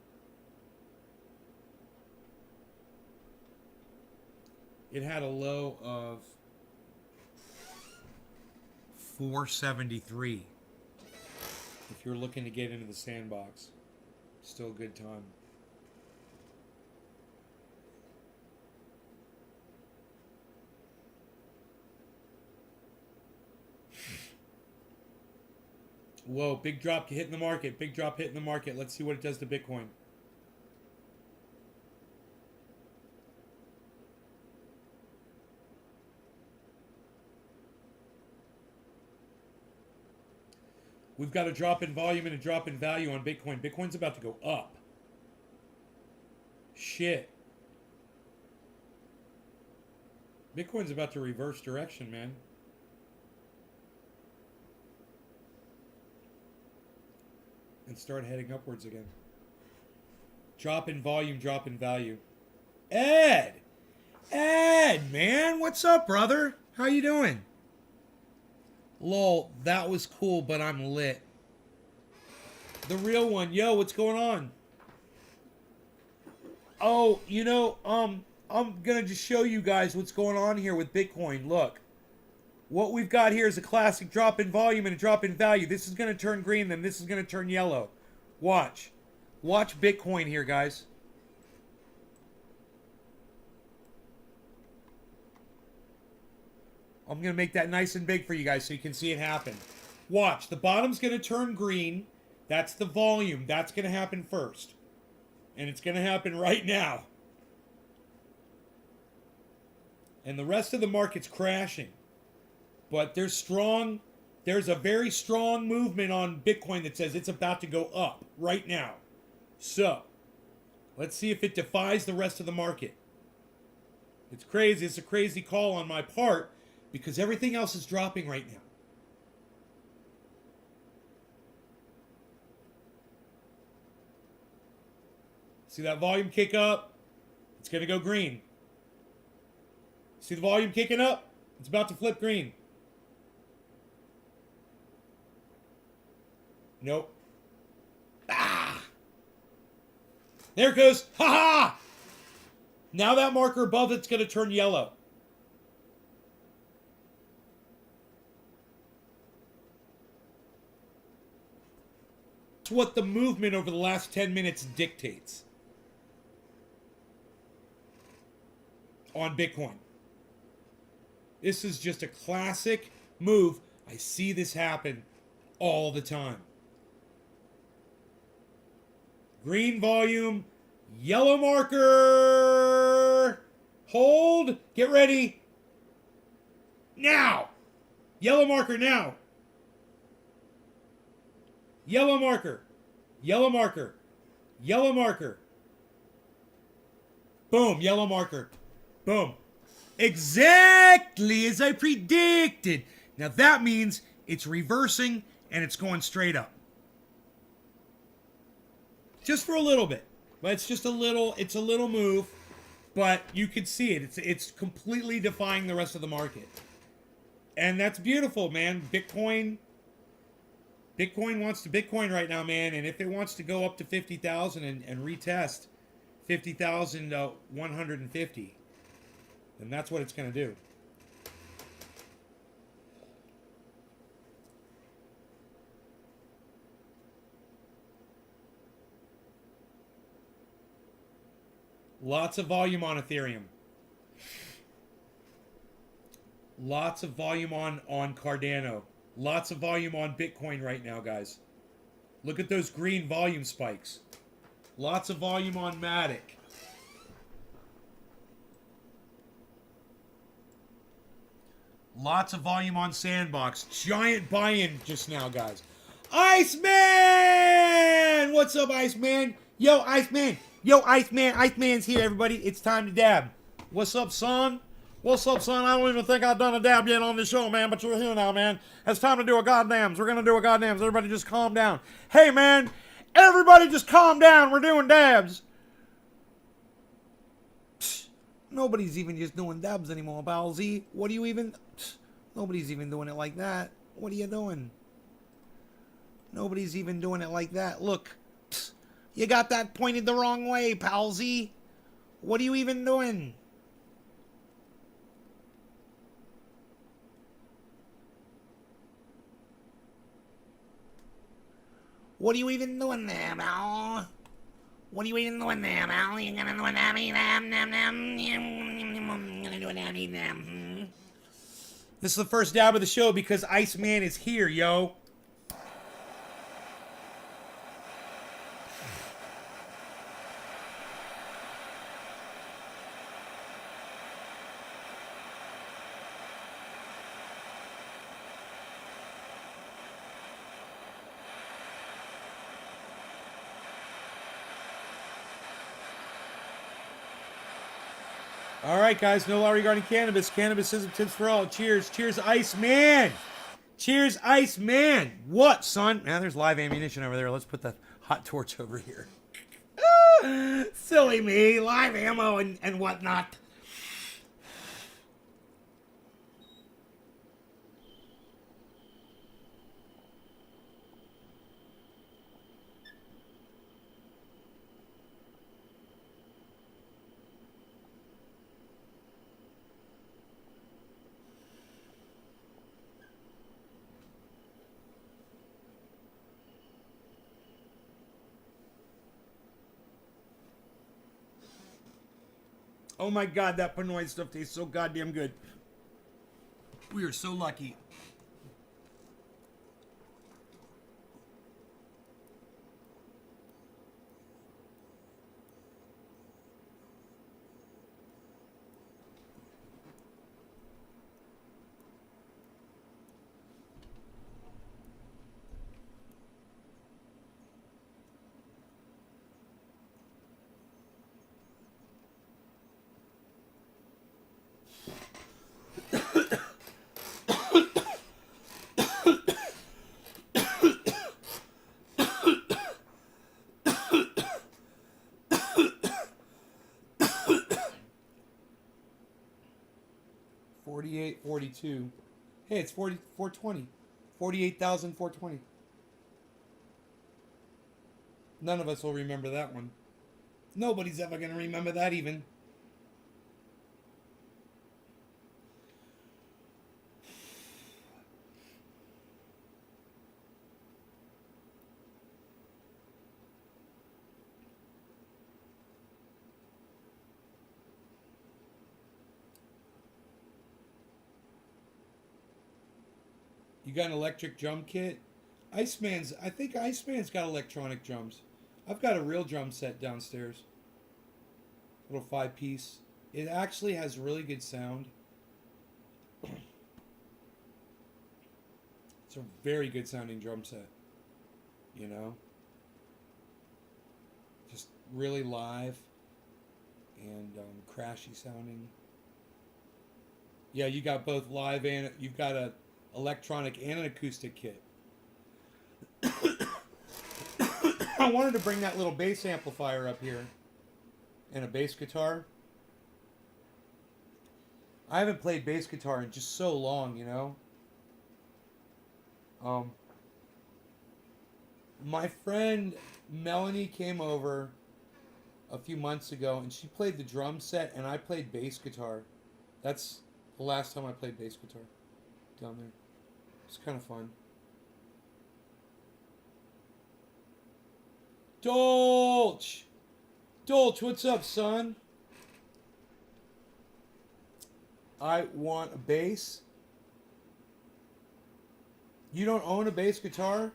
It had a low of 473. If you're looking to get into the sandbox, still a good time. Whoa, big drop hitting the market. Big drop hitting the market. Let's see what it does to Bitcoin. We've got a drop in volume and a drop in value on Bitcoin. Bitcoin's about to go up. Shit. Bitcoin's about to reverse direction, man. And start heading upwards again. Drop in volume, drop in value. Ed! Ed, man, what's up, brother? How you doing? Lol, that was cool, but I'm lit. The real one. Yo, what's going on? Oh, I'm gonna just show you guys what's going on here with Bitcoin. Look. What we've got here is a classic drop in volume and a drop in value. This is gonna turn green, then this is gonna turn yellow. Watch. Watch Bitcoin here, guys. I'm going to make that nice and big for you guys so you can see it happen. Watch. The bottom's going to turn green. That's the volume. That's going to happen first. And it's going to happen right now. And the rest of the market's crashing. But there's a very strong movement on Bitcoin that says it's about to go up right now. So, let's see if it defies the rest of the market. It's crazy. It's a crazy call on my part because everything else is dropping right now. See that volume kick up? It's going to go green. See the volume kicking up? It's about to flip green. Nope. Ah! There it goes. Ha ha! Now that marker above it's going to turn yellow. That's what the movement over the last 10 minutes dictates on Bitcoin. This is just a classic move. I see this happen all the time. Green volume, yellow marker. Hold. Get ready. Now. Yellow marker now. Yellow marker. Yellow marker. Yellow marker. Boom. Yellow marker. Boom. Exactly as I predicted. Now that means it's reversing and it's going straight up. Just for a little bit. But it's just a little move. But you can see it. It's completely defying the rest of the market. And that's beautiful, man. Bitcoin wants to Bitcoin right now, man. And if it wants to go up to 50,000 and retest 50,150, then that's what it's going to do. Lots of volume on Ethereum. Lots of volume on Cardano. Lots of volume on Bitcoin right now, guys. Look at those green volume spikes. Lots of volume on Matic. Lots of volume on Sandbox. Giant buy-in just now, guys. Iceman! What's up, Iceman? Yo, Iceman! Yo, Iceman! Iceman's here, everybody. It's time to dab. What's up, son? What's up, son? I don't even think I've done a dab yet on this show, man, but you're here now, man. It's time to do a goddams. We're going to do a goddams. Everybody just calm down. Hey, man, everybody just calm down. We're doing dabs. Psst. Nobody's even just doing dabs anymore, pal Z. What do you even... Psst. Nobody's even doing it like that. What are you doing? Nobody's even doing it like that. Look, psst. You got that pointed the wrong way, pal Z. What are you even doing? What are you even doing there, pal? What are you even doing there, pal? You gonna do a dabby dab, dab, dab? Gonna do a dabby dab? This is the first dab of the show because Iceman is here, yo. All right, guys, no law regarding cannabis. Cannabism tips for all. Cheers. Cheers, Iceman. Cheers, Iceman. What, son? Man, there's live ammunition over there. Let's put the hot torch over here. Silly me. Live ammo and whatnot. Oh my God, that Panoy stuff tastes so goddamn good. We are so lucky. $48.42. Hey, it's 420. 48,420. None of us will remember that one. Nobody's ever going to remember that even. You got an electric drum kit? I think Iceman's got electronic drums. I've got a real drum set downstairs. Little 5-piece. It actually has really good sound. It's a very good sounding drum set. You know? Just really live and crashy sounding. Yeah, you got both live and you've got a electronic and an acoustic kit. I wanted to bring that little bass amplifier up here and a bass guitar. I haven't played bass guitar in just so long, you know. My friend Melanie came over a few months ago and she played the drum set and I played bass guitar. That's the last time I played bass guitar down there. It's kind of fun. Dolch! Dolch, what's up, son? I want a bass. You don't own a bass guitar?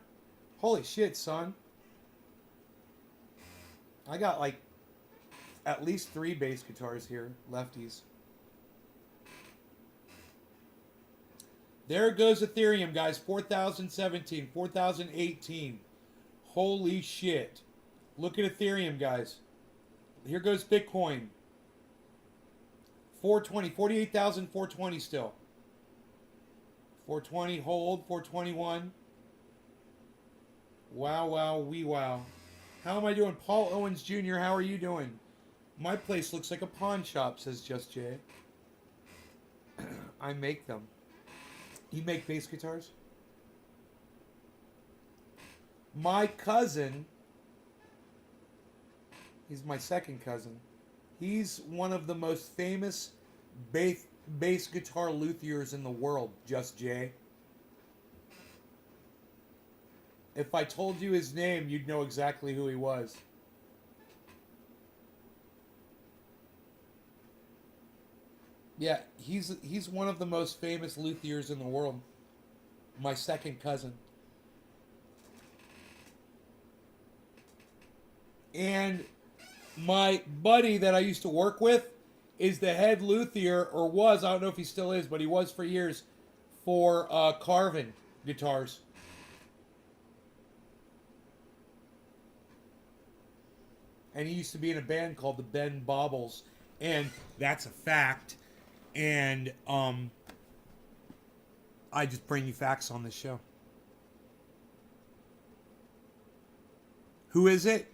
Holy shit, son. I got like at least 3 bass guitars here, lefties. There goes Ethereum, guys. 4017, 4018. Holy shit. Look at Ethereum, guys. Here goes Bitcoin. 420, 48,420 still. 420, hold, 421. Wow, wow, wee wow. How am I doing? Paul Owens Jr., how are you doing? My place looks like a pawn shop, says Just Jay. I make them. You make bass guitars? My cousin, he's my second cousin. He's one of the most famous bass guitar luthiers in the world, Just Jay. If I told you his name, you'd know exactly who he was. Yeah, he's one of the most famous luthiers in the world. My second cousin. And my buddy that I used to work with is the head luthier, or was, I don't know if he still is, but he was for years, for Carvin guitars. And he used to be in a band called the Ben Bobbles. And that's a fact. And I just bring you facts on this show. Who is it?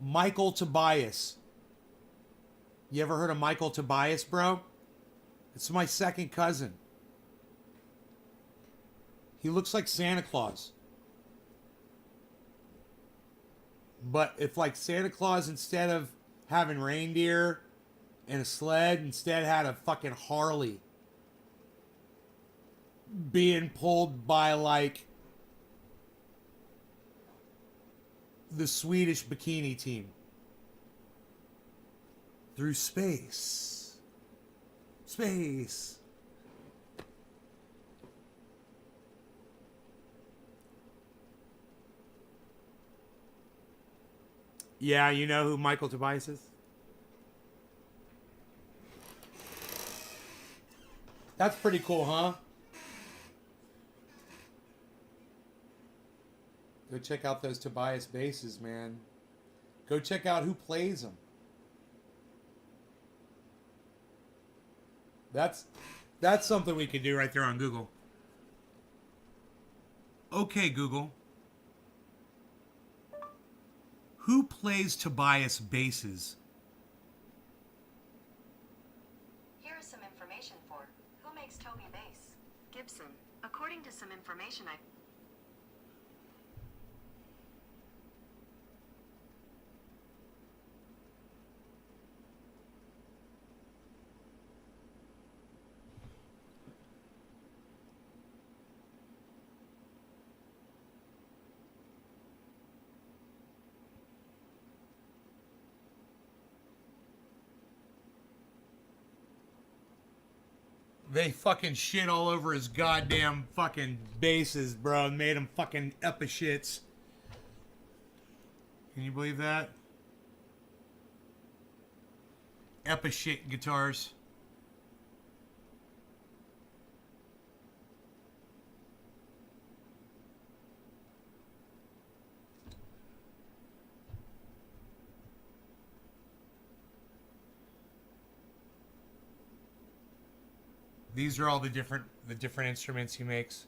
Michael Tobias. You ever heard of Michael Tobias, bro? It's my second cousin. He looks like Santa Claus. But if like Santa Claus, instead of having reindeer and a sled, instead had a fucking Harley being pulled by like the Swedish bikini team through space. Space. Yeah, you know who Michael Tobias is? That's pretty cool, huh? Go check out those Tobias basses, man. Go check out who plays them. That's something we could do right there on Google. Okay, Google. Who plays Tobias basses? Here is some information for who makes Toby bass. Gibson. According to some information I... They fucking shit all over his goddamn fucking basses, bro, and made him fucking epishits. Can you believe that? Epishit guitars. These are all the different instruments he makes.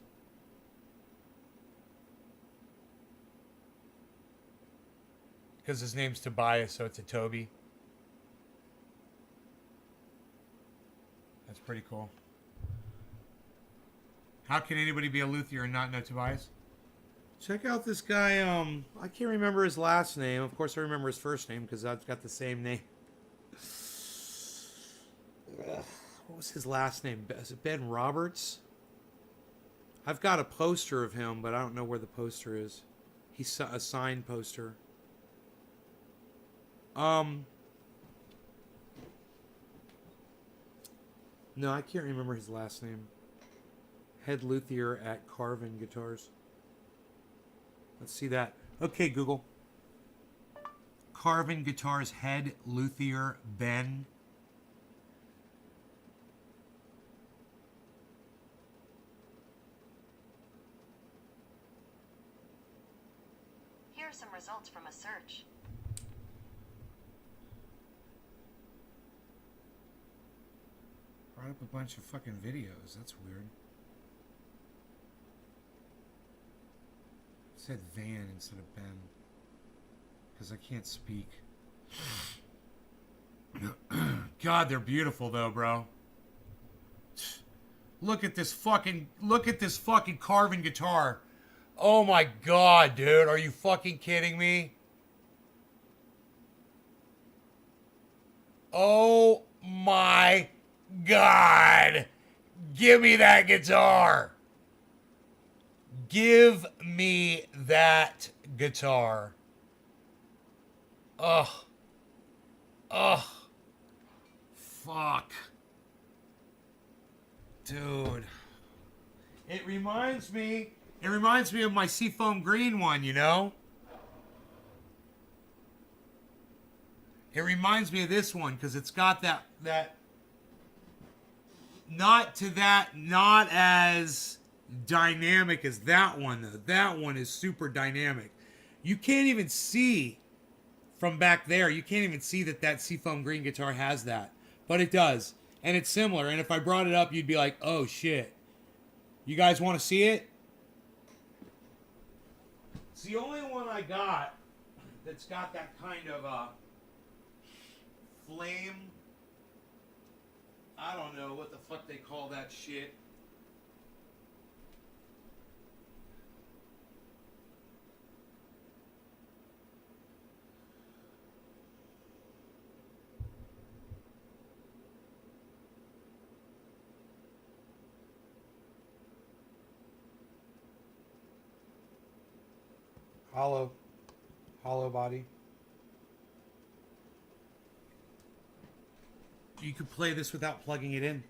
Because his name's Tobias, so it's a Toby. That's pretty cool. How can anybody be a luthier and not know Tobias? Check out this guy. I can't remember his last name. Of course, I remember his first name because I've got the same name. What was his last name? Is it Ben Roberts? I've got a poster of him, but I don't know where the poster is. He's a signed poster. No, I can't remember his last name. Head luthier at Carvin Guitars. Let's see that. Okay, Google. Carvin Guitars head luthier Ben. Here are some results from a search. Brought up a bunch of fucking videos. That's weird. It said Van instead of Ben. Because I can't speak. God, they're beautiful though, bro. Look at this fucking Carvin guitar. Oh my God, dude. Are you fucking kidding me? Oh my God. Give me that guitar. Give me that guitar. Ugh. Ugh. Fuck. Dude. It reminds me of my Seafoam Green one, you know? It reminds me of this one because it's got that not as dynamic as that one though. That one is super dynamic. You can't even see from back there. You can't even see that Seafoam Green guitar has that, but it does, and it's similar. And if I brought it up, you'd be like, "Oh shit!" You guys want to see it? It's the only one I got that's got that kind of flame. I don't know what the fuck they call that shit. Hollow body. You could play this without plugging it in.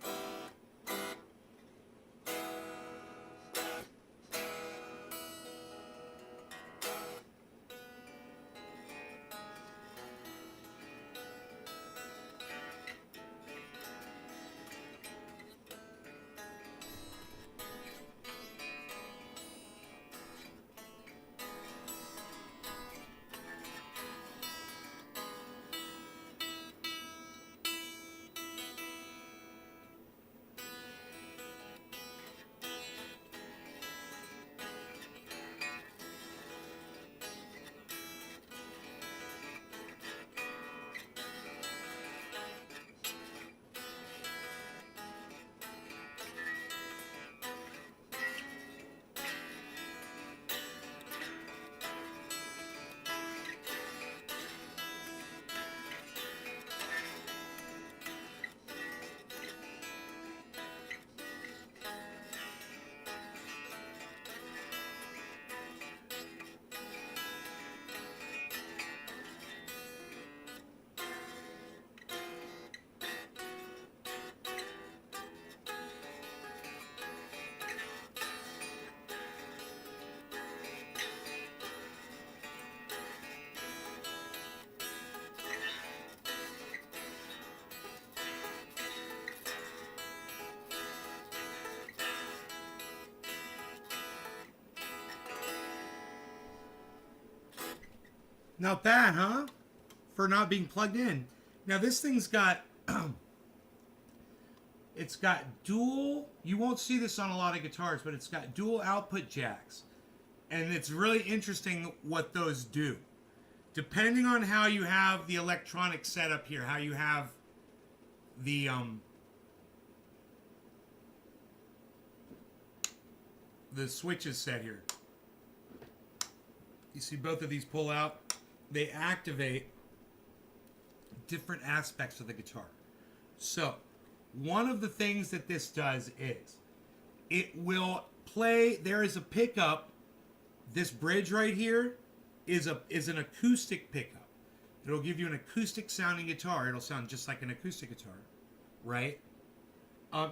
Not bad, huh? For not being plugged in. Now this thing's got It's got dual, you won't see this on a lot of guitars, but it's got dual output jacks. And it's really interesting what those do. Depending on how you have the electronic setup here, how you have the switches set here. You see both of these pull out. They activate different aspects of the guitar. So, one of the things that this does is it will play, there is a pickup. This bridge right here is an acoustic pickup. It'll give you an acoustic sounding guitar. It'll sound just like an acoustic guitar, right?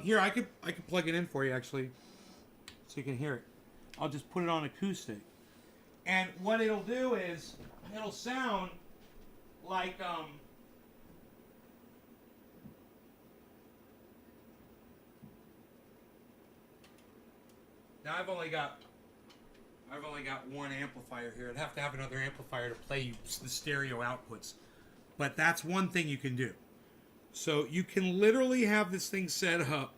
Here, I could plug it in for you actually, so you can hear it. I'll just put it on acoustic, and what it'll do is it'll sound like now I've only got one amplifier here. I'd have to have another amplifier to play you the stereo outputs. But that's one thing you can do. So you can literally have this thing set up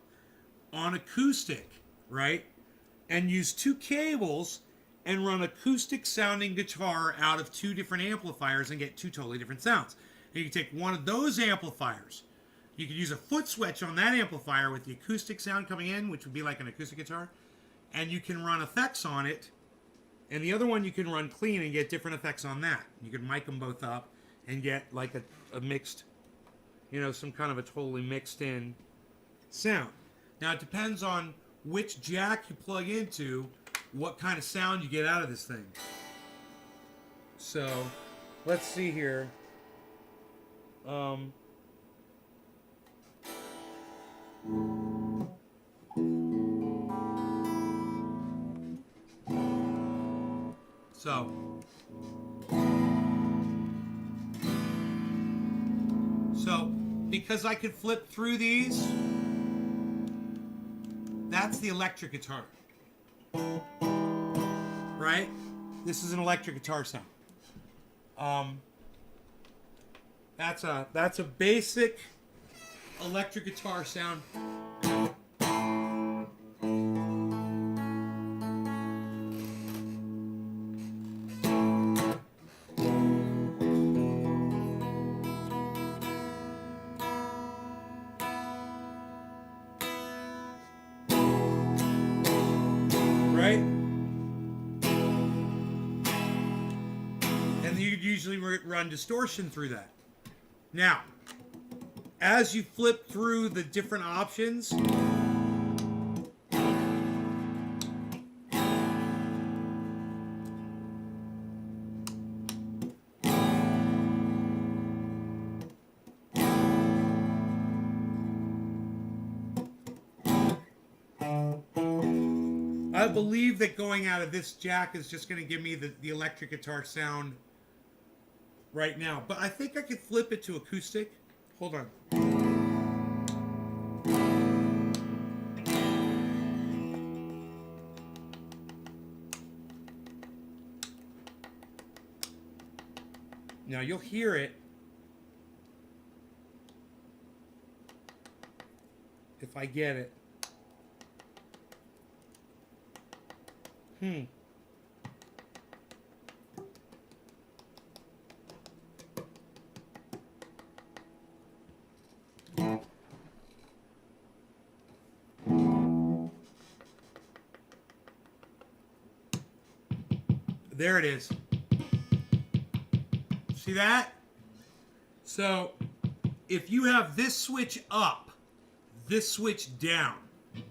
on acoustic, right? And use two cables and run acoustic sounding guitar out of two different amplifiers and get two totally different sounds. And you can take one of those amplifiers. You could use a foot switch on that amplifier with the acoustic sound coming in, which would be like an acoustic guitar. And you can run effects on it. And the other one you can run clean and get different effects on that. You can mic them both up and get like a mixed, you know, some kind of a totally mixed in sound. Now it depends on which jack you plug into, what kind of sound you get out of this thing. So, let's see here. So, because I could flip through these, that's the electric guitar. Right? This is an electric guitar sound. That's a basic electric guitar sound. Right? And you usually run distortion through that. Now, as you flip through the different options, I believe that going out of this jack is just going to give me the electric guitar sound right now. But I think I could flip it to acoustic. Hold on. Now you'll hear it if I get it. There it is. See that? So, if you have this switch up, this switch down,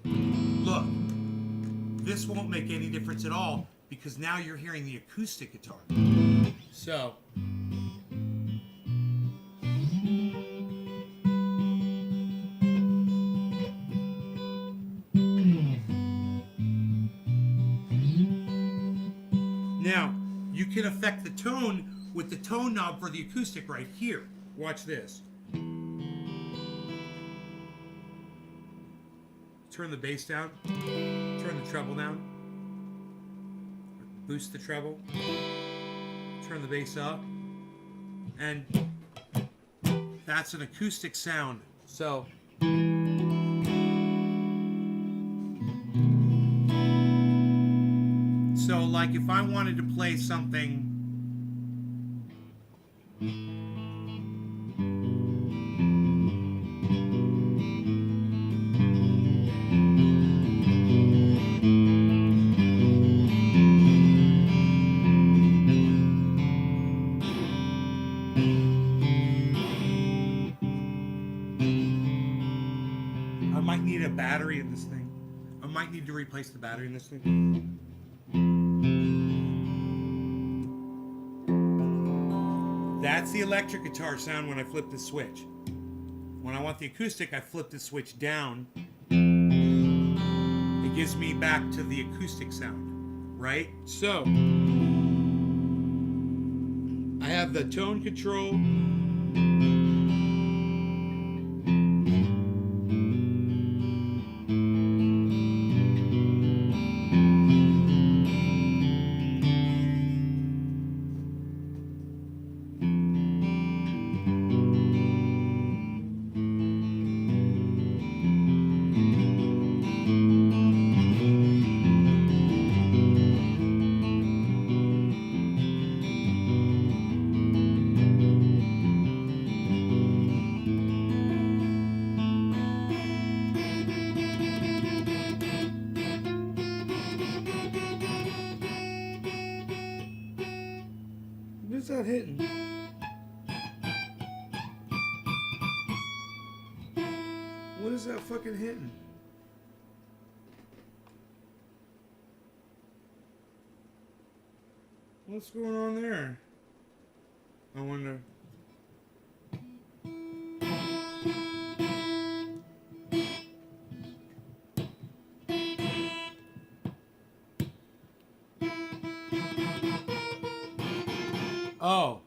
look, this won't make any difference at all because now you're hearing the acoustic guitar. So, now you can affect the tone with the tone knob for the acoustic right here. Watch this. Turn the bass down. Turn the treble down. Boost the treble. Turn the bass up. And that's an acoustic sound. So like if I wanted to play something. I might need a battery in this thing. I might need to replace the battery in this thing. That's the electric guitar sound when I flip the switch. When I want the acoustic, I flip the switch down. It gives me back to the acoustic sound, right? So, I have the tone control. What's that hitting? What is that fucking hitting? What's going on there? I wonder. Oh.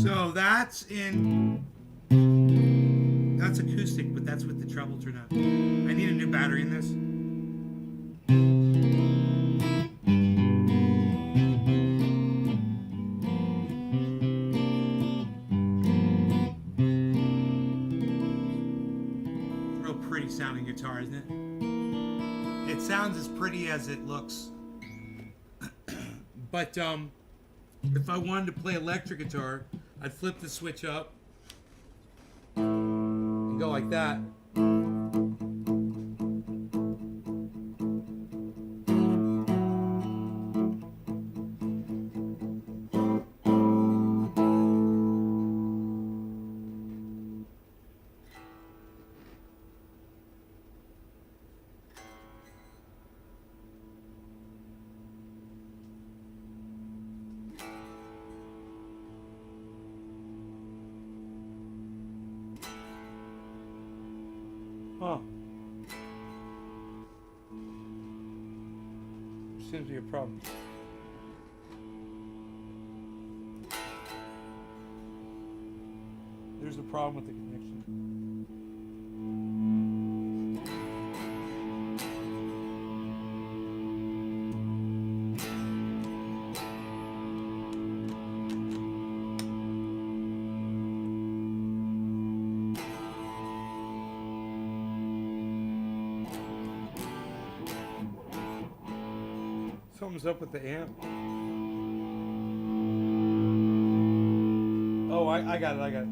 So that's acoustic, but that's with the treble turned up. I need a new battery in this. Real pretty sounding guitar, isn't it? It sounds as pretty as it looks. But if I wanted to play electric guitar, I'd flip the switch up and go like that. Huh. Seems to be a problem. There's a problem with the connection. Something's up with the amp. Oh, I got it.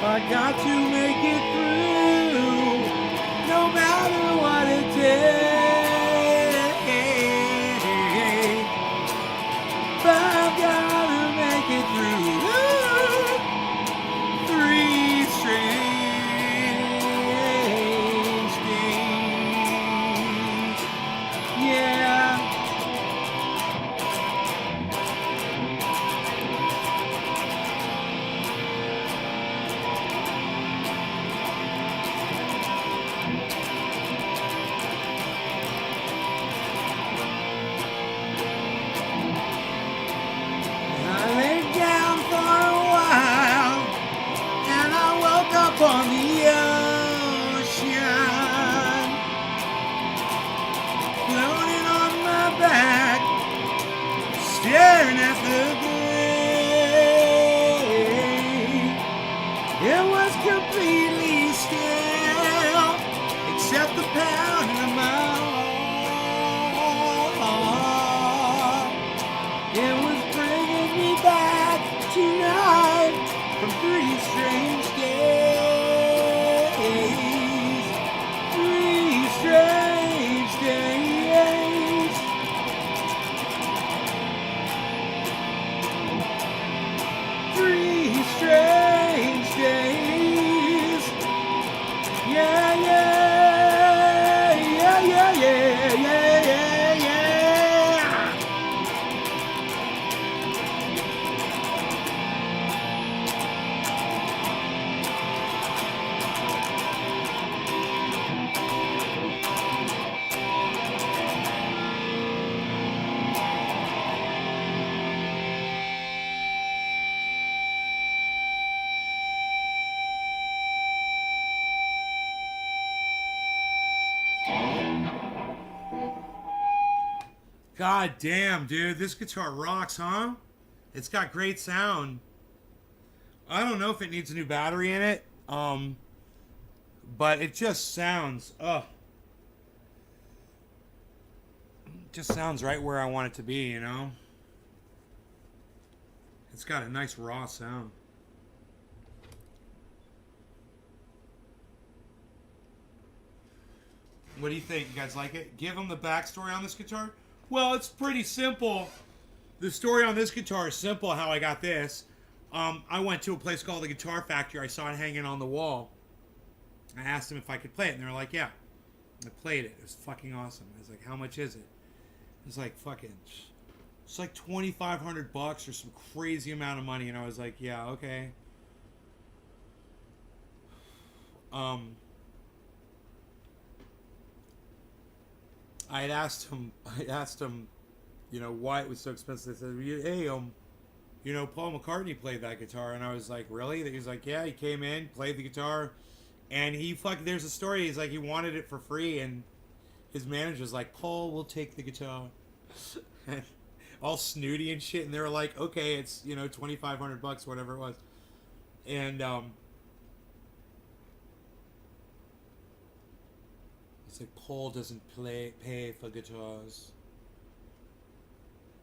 I got to make it through, no matter what it takes. But I've got to make it through. Three strange days. Yeah. I lay down far staring at the grave. It was completely still, except the pounding of my heart. It was bringing me back tonight from 3 strange days. 3 strange days. 3 strange days. Yeah, yeah, yeah, yeah, yeah, yeah, yeah, yeah. God damn, dude. This guitar rocks, huh? It's got great sound. I don't know if it needs a new battery in it. But it just sounds, just sounds right where I want it to be, you know? It's got a nice raw sound. What do you think? You guys like it? Give them the backstory on this guitar. Well, it's pretty simple. The story on this guitar is simple, how I got this. I went to a place called the Guitar Factory. I saw it hanging on the wall. I asked them if I could play it, and they were like, yeah. I played it. It was fucking awesome. I was like, how much is it? It was like fucking... It's like $2,500 or some crazy amount of money. And I was like, yeah, okay. I had asked him, you know, why it was so expensive. They said, hey, you know, Paul McCartney played that guitar. And I was like, really? He's like, yeah, he came in, played the guitar, and there's a story. He's like, he wanted it for free, and his manager's like, Paul will take the guitar. All snooty and shit, and they were like, okay, it's, you know, $2,500, whatever it was. And, it's like, Paul doesn't pay for guitars.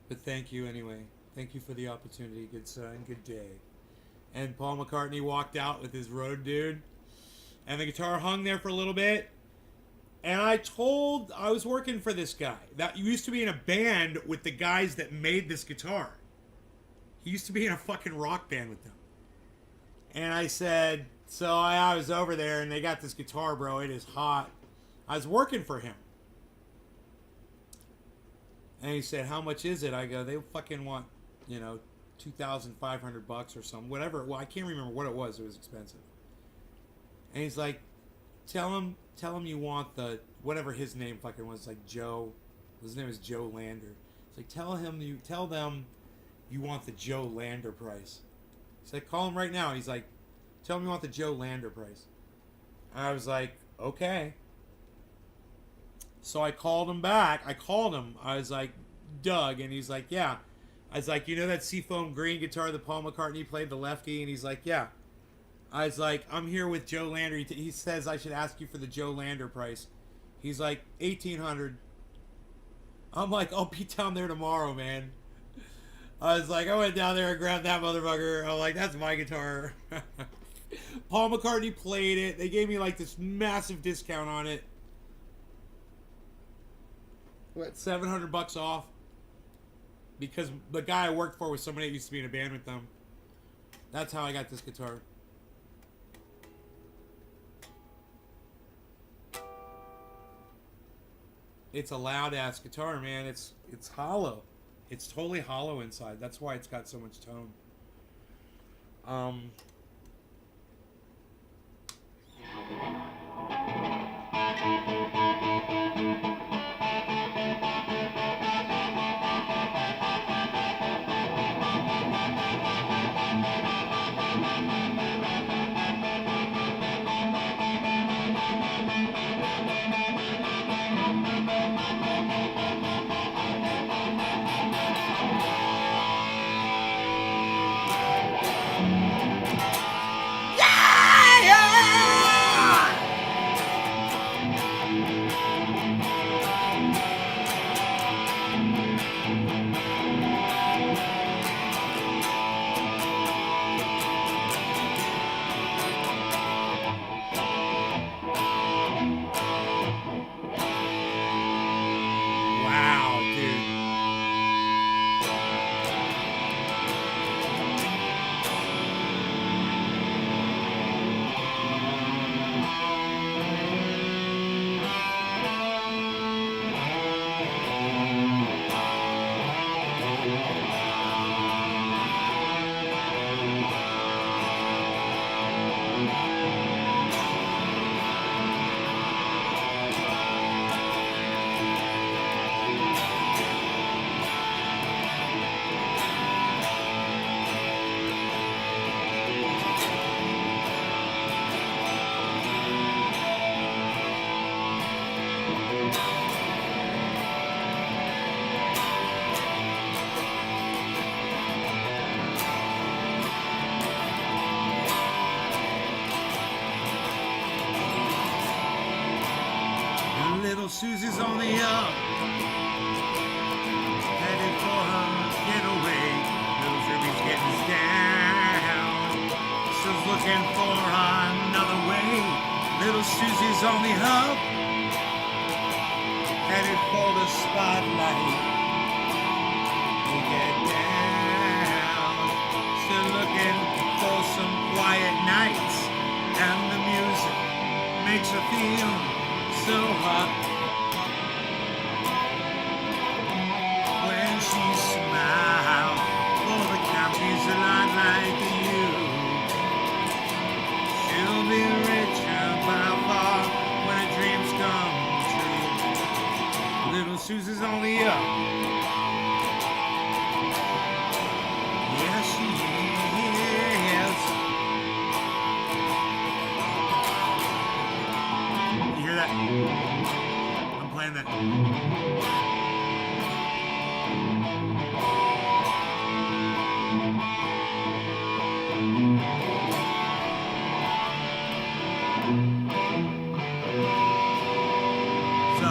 But thank you anyway. Thank you for the opportunity. Good son, good day. And Paul McCartney walked out with his Road Dude. And the guitar hung there for a little bit. And I was working for this guy that used to be in a band with the guys that made this guitar. He used to be in a fucking rock band with them. And I said, so I was over there and they got this guitar, bro. It is hot. I was working for him. And he said, how much is it? I go, they fucking want, you know, $2,500 or something. Whatever. Well, I can't remember what it was. It was expensive. And he's like, tell him you want the, whatever his name fucking was, like Joe. His name is Joe Lander. It's like, tell them you want the Joe Lander price. He's like, call him right now. He's like, tell him you want the Joe Lander price. And I was like, okay. So I called him back. I was like, Doug. And he's like, yeah. I was like, you know that Seafoam green guitar that Paul McCartney played, the lefty? And he's like, yeah. I was like, I'm here with Joe Lander. He says I should ask you for the Joe Lander price. He's like, $1,800. I'm like, I'll be down there tomorrow, man. I was like, I went down there and grabbed that motherfucker. I'm like, that's my guitar. Paul McCartney played it. They gave me like this massive discount on it. What, $700 off? Because the guy I worked for was somebody that used to be in a band with them. That's how I got this guitar. It's a loud ass guitar, man. It's hollow. It's totally hollow inside. That's why it's got so much tone. Susie's on the up, headed for her getaway. Little Ruby's getting down, still looking for another way. Little Susie's on the up, headed for the spotlight. We get down, still looking for some quiet nights, and the music makes her feel so hot. When she smiles, oh, the county's a lot like you. She'll be richer by far when her dreams come true. Little Susie's on the up. Yes, she is. You hear that? I'm playing that. So,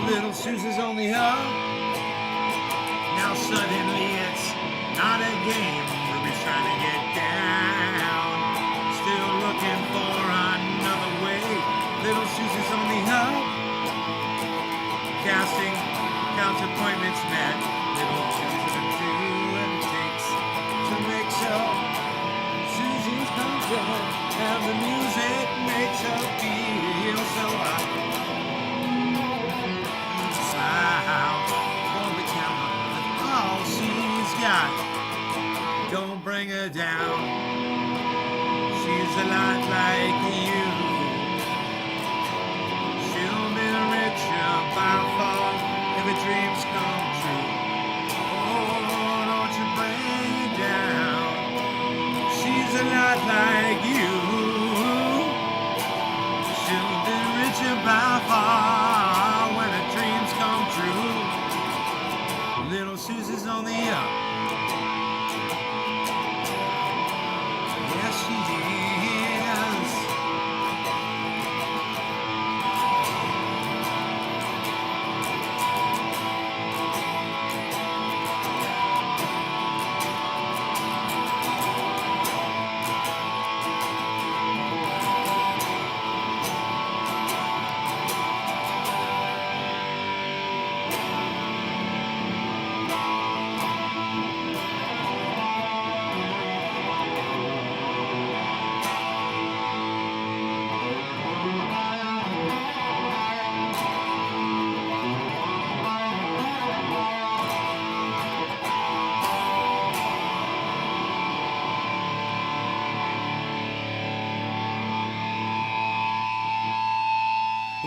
little Susie's on the up. Now suddenly it's not a game. Ruby's trying to get down, still looking for another way. Little Susie's on the up, casting couch appointments met. Little Susie and takes to make sure Susie's control, and the music makes her feel so hot. On the camera, that's all she's got. Don't bring her down. She's a lot like you. She'll be richer by far if her dreams come true. Oh, don't you bring her down. She's a lot like you. She'll be richer by far when her dreams come true. Little Susie's on the up. Yes, she is.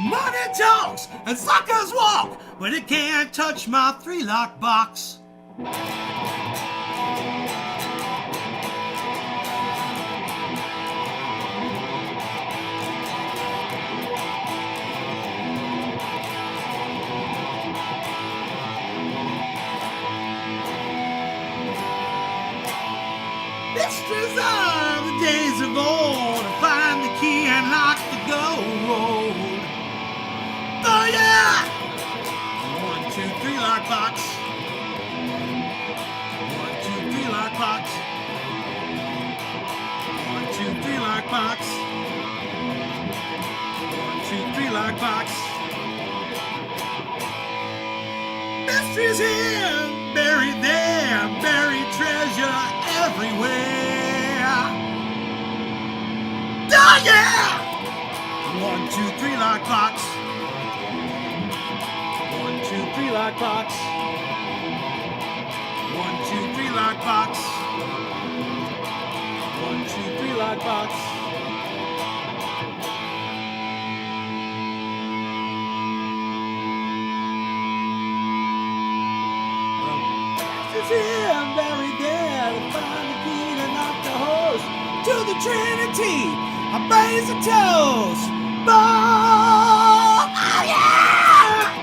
Money talks and suckers walk, but it can't touch my 3-lock box. Mysteries of the days of old, find the key and lock the gold. Oh yeah! 1, 2, 3 lock box. 1, 2, 3 lock box. 1, 2, 3 lock box. 1, 2, 3 lock box. Mysteries here, buried there, buried treasure everywhere. Oh yeah! 1, 2, 3 lock box. 1, 2, 3 lock box. 1, 2, 3 lock box. 1, 2, 3 lock box. Is here, buried there, to find the key to knock the host to the Trinity. I raise a toast. Oh yeah!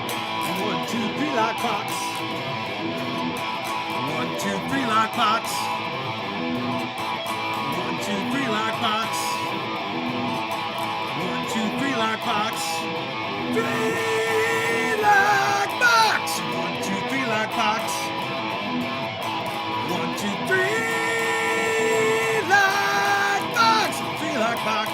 1, 2, 3 lock box. 1, 2, 3 lock box. 3 lock box. 1, 2, 3 lock box. 1, 2, 3 lock box. 3 lock box.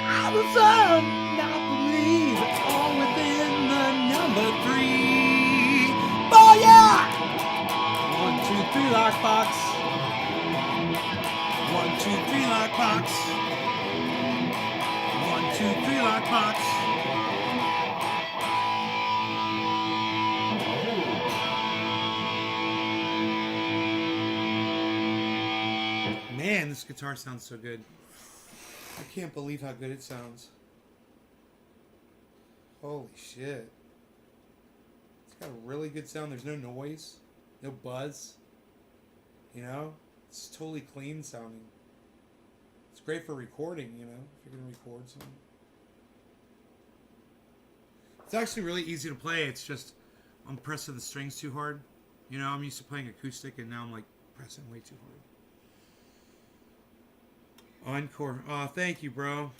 I was not believe all within the number 3. Oh yeah! 1, 2, 3 lock box. 1, 2, 3 lock box. 1, 2, 3 lock box. Man, this guitar sounds so good. I can't believe how good it sounds. Holy shit. It's got a really good sound. There's no noise, no buzz. You know? It's totally clean sounding. It's great for recording, you know, if you're going to record something. It's actually really easy to play. It's just I'm pressing the strings too hard. You know, I'm used to playing acoustic and now I'm like pressing way too hard. Encore. Oh, thank you, bro.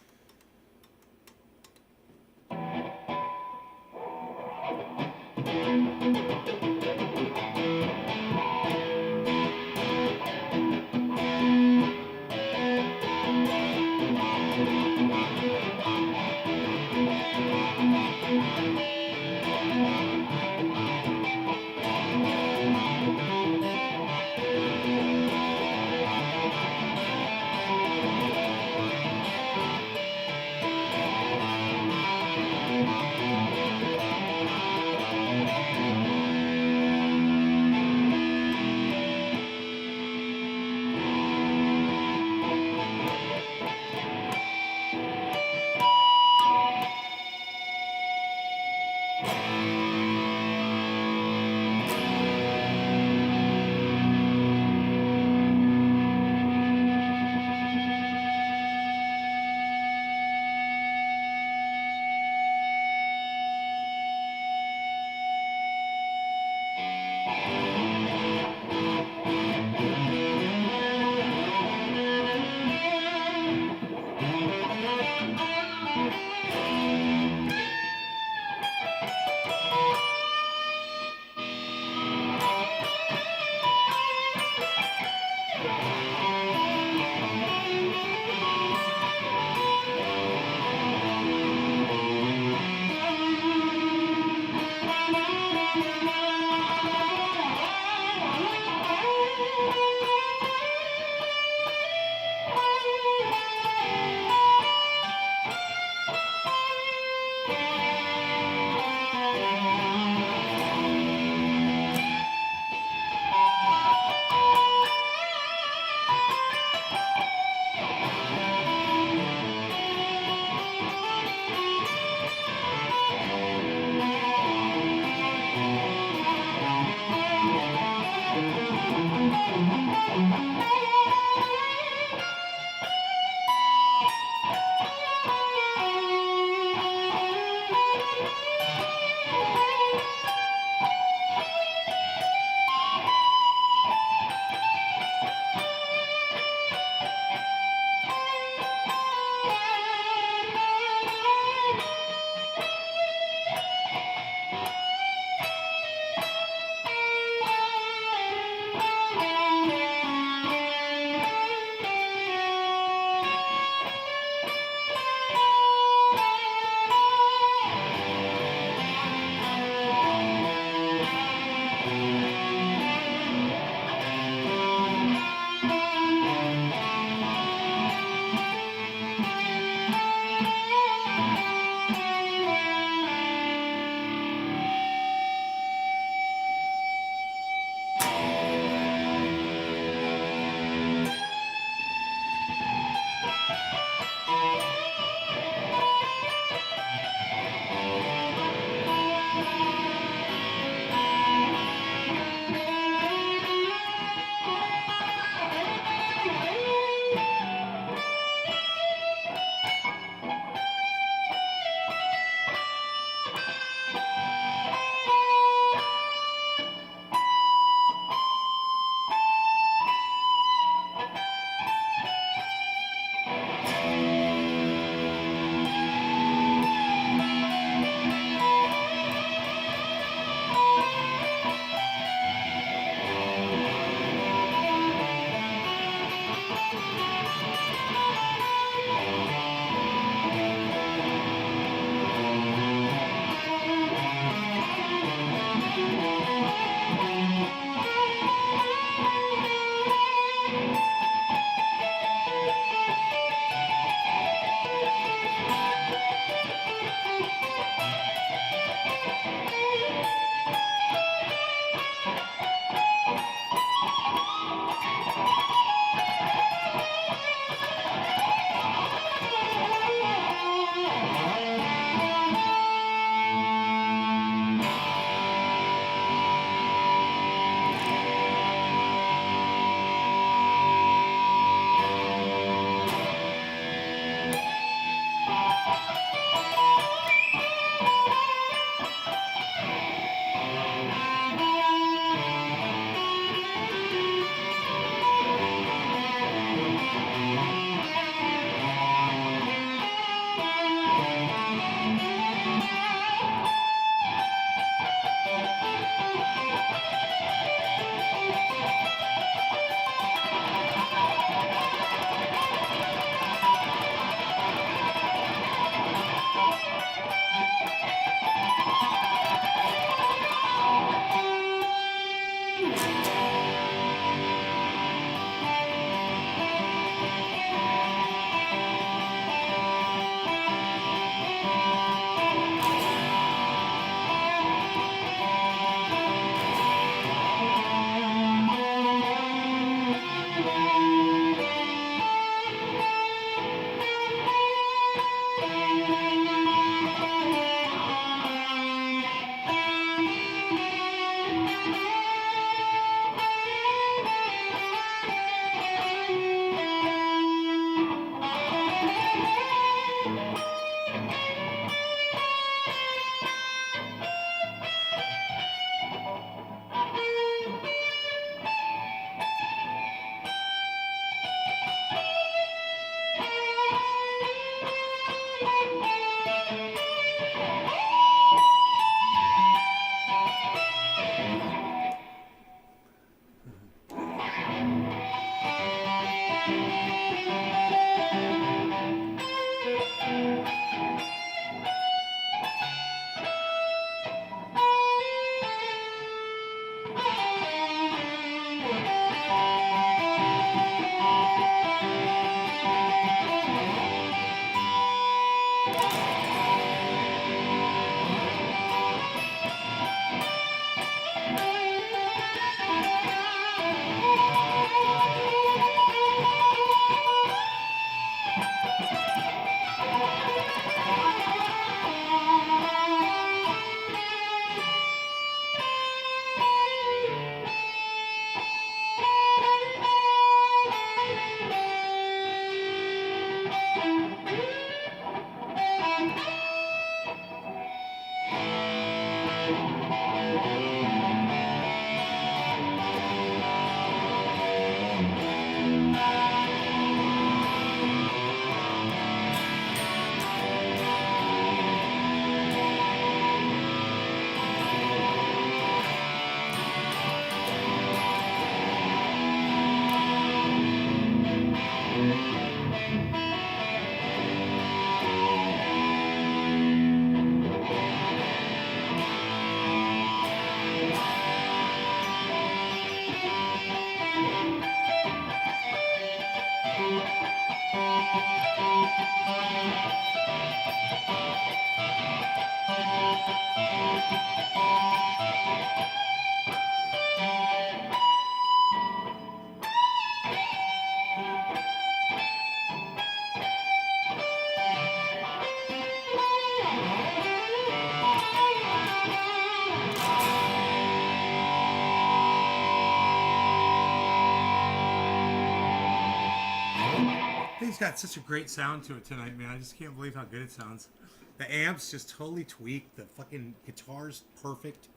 It's got such a great sound to it tonight, man. I just can't believe how good it sounds. The amps just totally tweaked. The fucking guitar's perfect.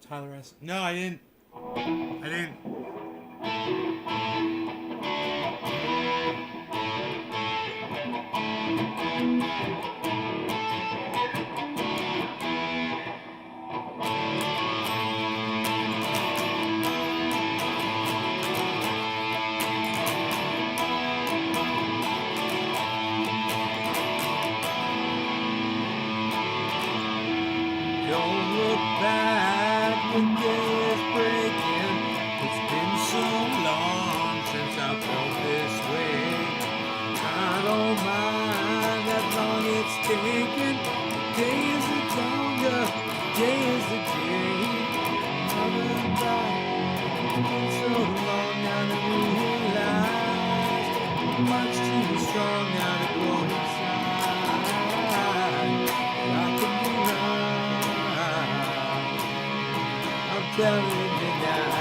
Tyler S. No, I didn't. I didn't. Don't look back, the day is breaking. It's been so long since I felt this way. I don't mind that long it's taken. The day is a longer, the day is a day. Another night, it's been so long now to realize. Much too strong now to go inside. I can be right. I'm telling you now.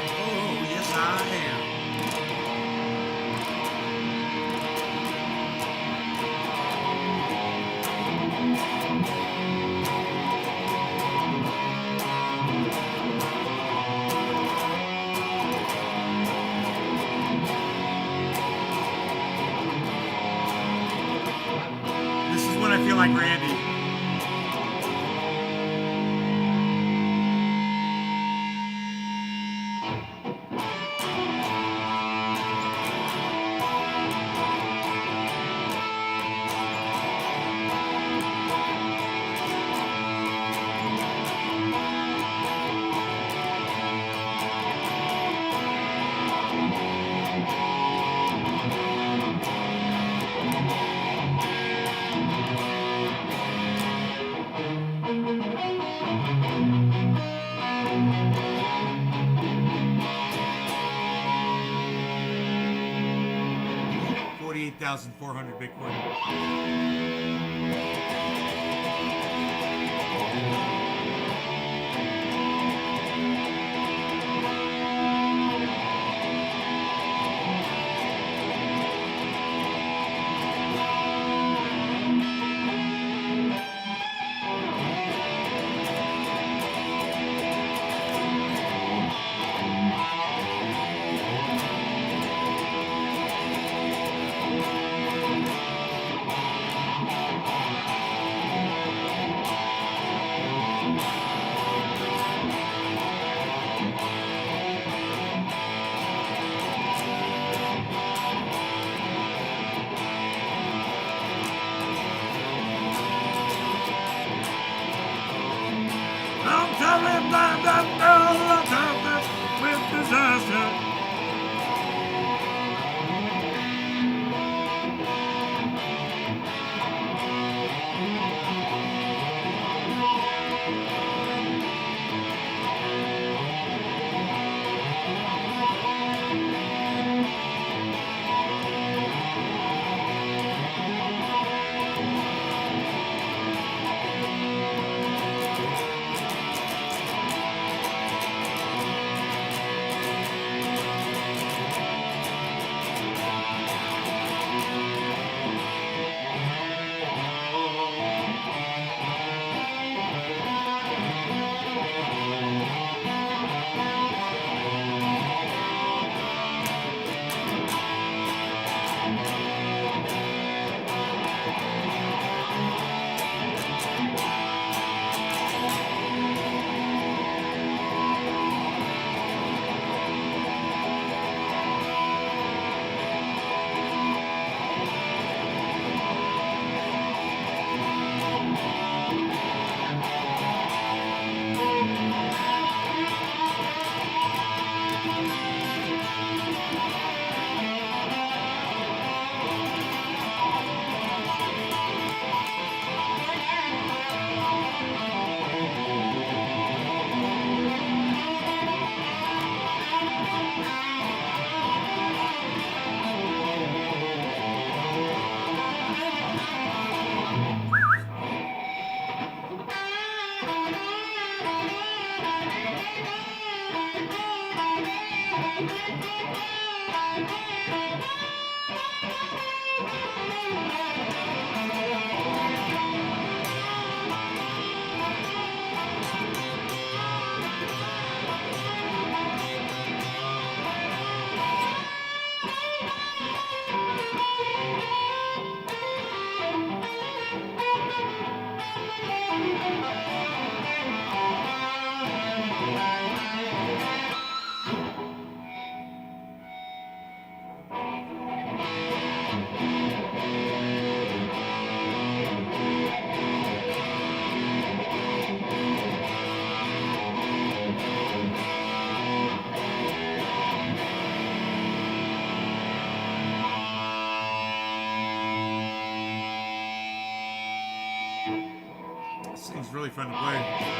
Oh, yes, I am. This is when I feel like Randy. $48,400 Bitcoin. I'm telling that girl with disaster. thing's really fun to play.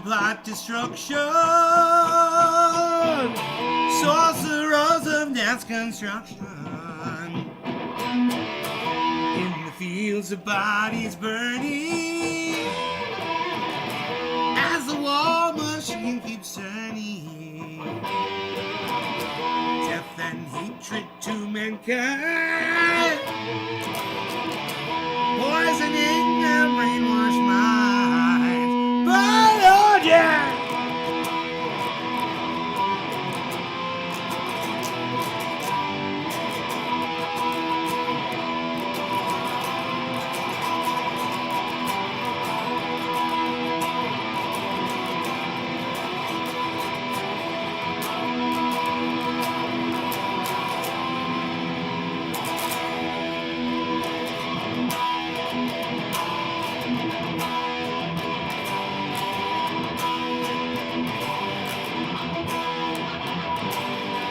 plot destruction, sorcerers of dance construction. In the fields of bodies burning, as the war machine keeps turning. Death and hatred to mankind, poisoning their brainwashed minds. But oh yeah!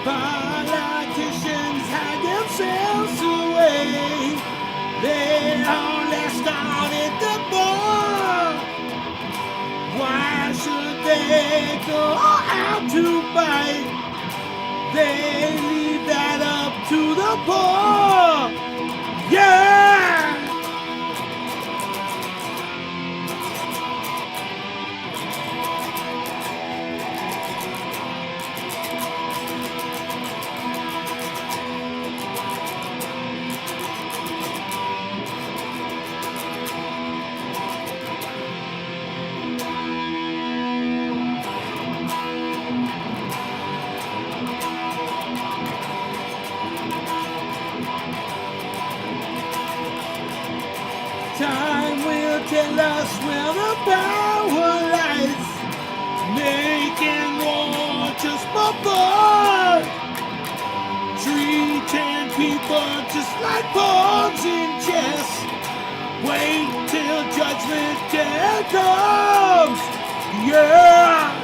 Politicians hide themselves away. They only started the war. Why should they go out to fight? They leave that up to the poor. Yeah! They lost where the power lies, making war just for fun, treating people just like pawns in chess. Wait till judgment day comes, yeah.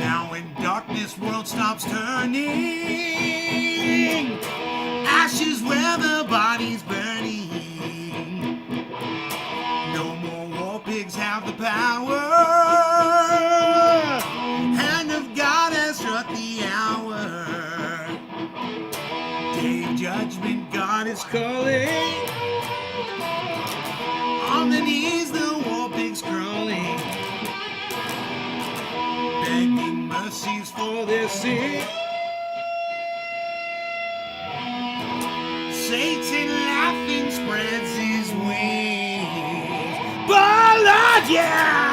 Now when darkness world stops turning, ashes where the body's burning. No more war pigs have the power. Hand of God has struck the hour. Day of judgment, God is calling. On the knees, the war pigs crawling, begging mercies for their sin. Satan laughing spreads his wings. Ballad, yeah!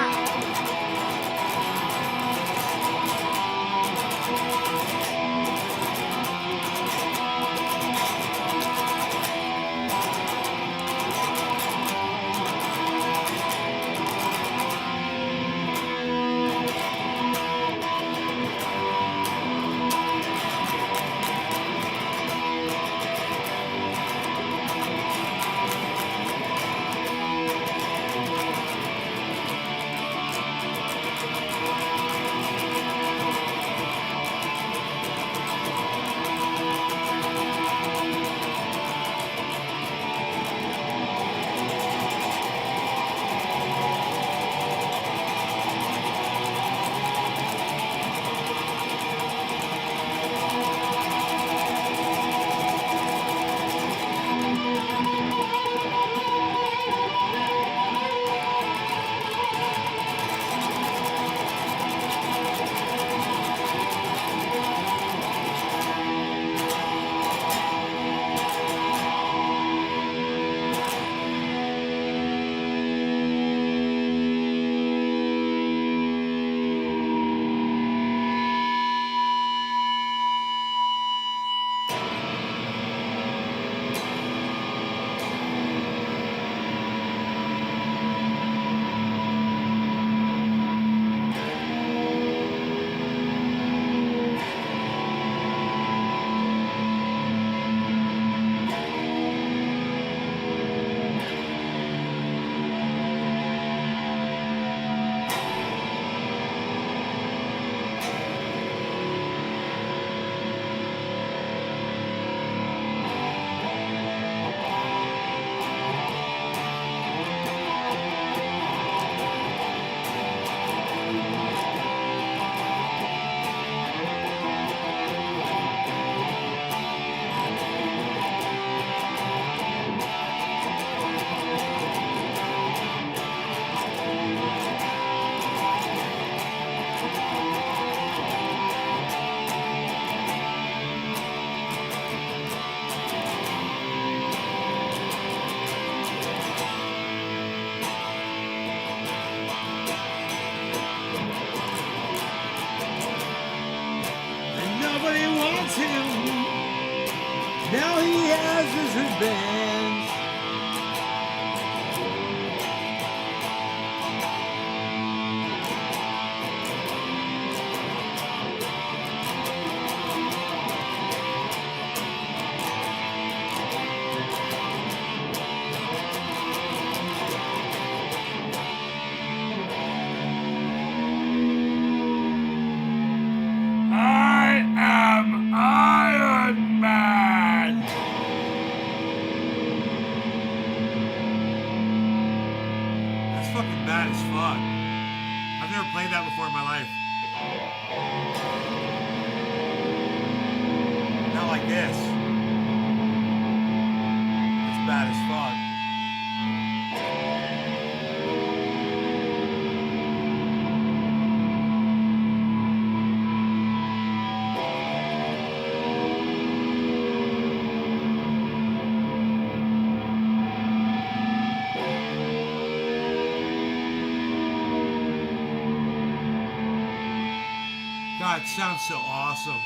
bad as fuck. I've never played that before in my life. Not like this. It's bad as fuck. God, it sounds so awesome.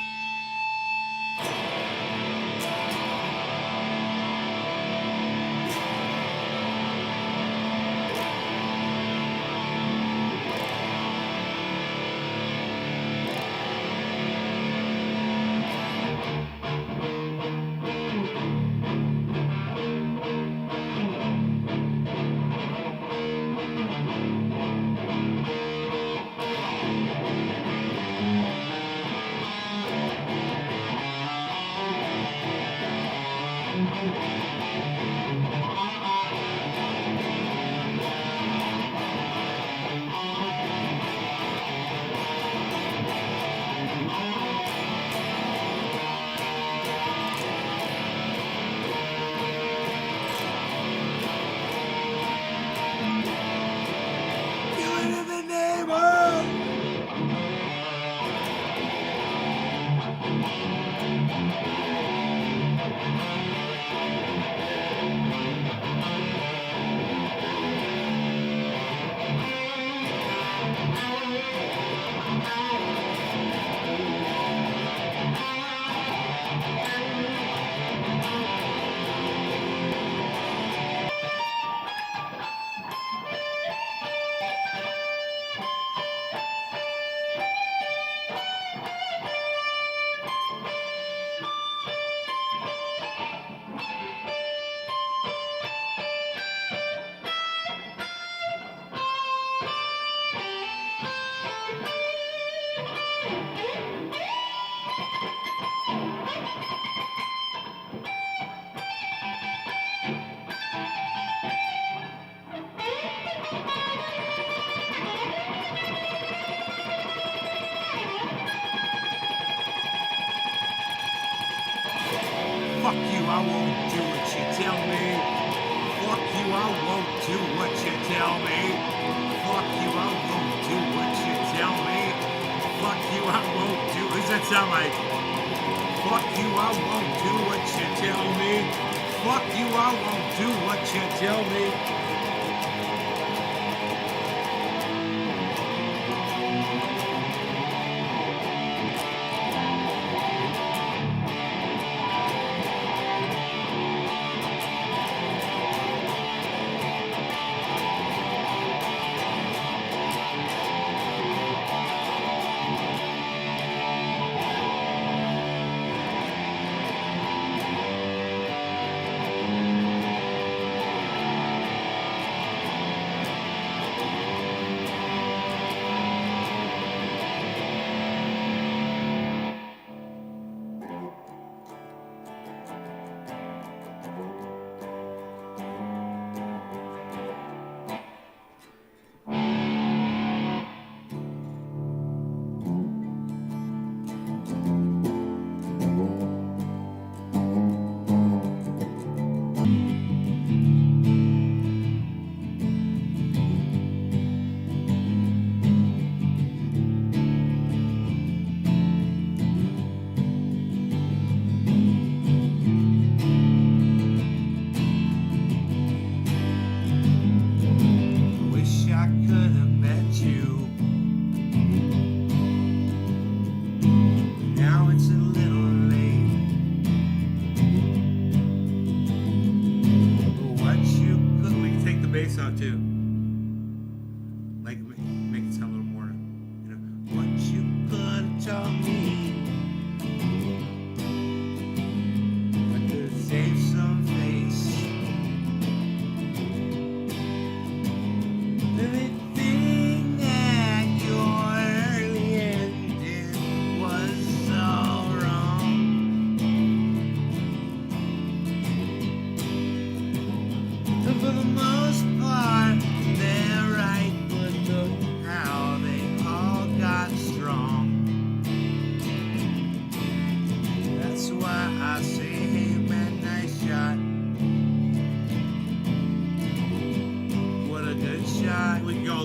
Fuck you, I won't do what you tell me. Fuck you, I won't do what you tell me. Fuck you, I won't do what you tell me. Fuck you, I won't do. What does that sound like? Fuck you, I won't do what you tell me. Fuck you, I won't do what you tell me. For the most part,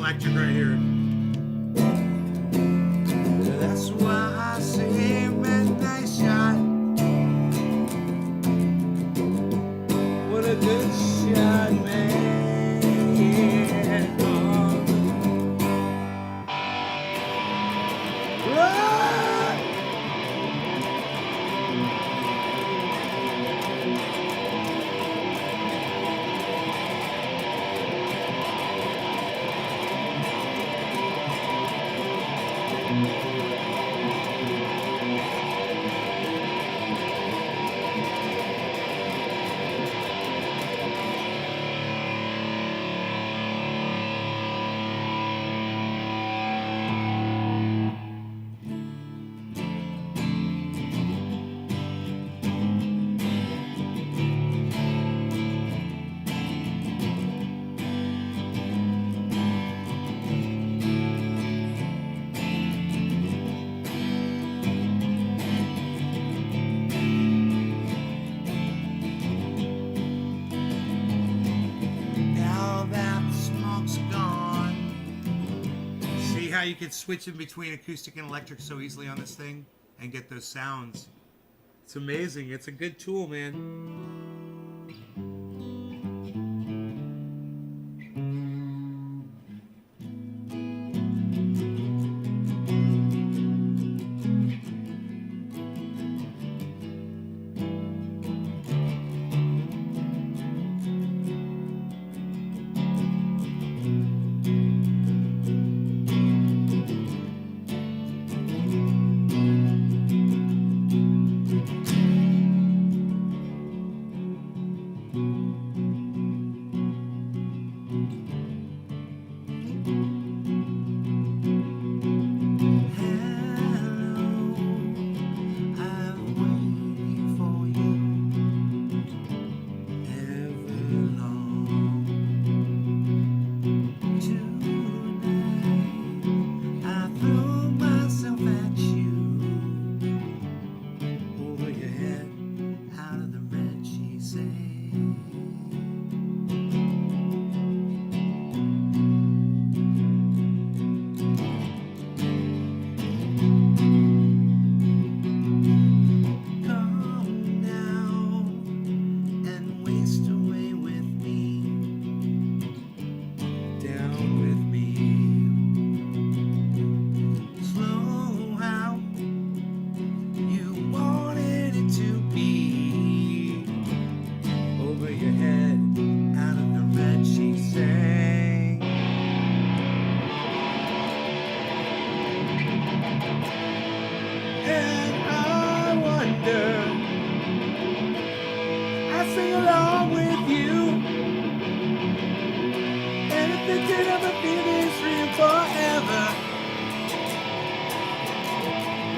Electric right here. That's why I say midnight shot. What a good shot, man. Yeah. Run! Now that the smoke's gone. See how you can switch in between acoustic and electric so easily on this thing and get those sounds. It's amazing. It's a good tool, man.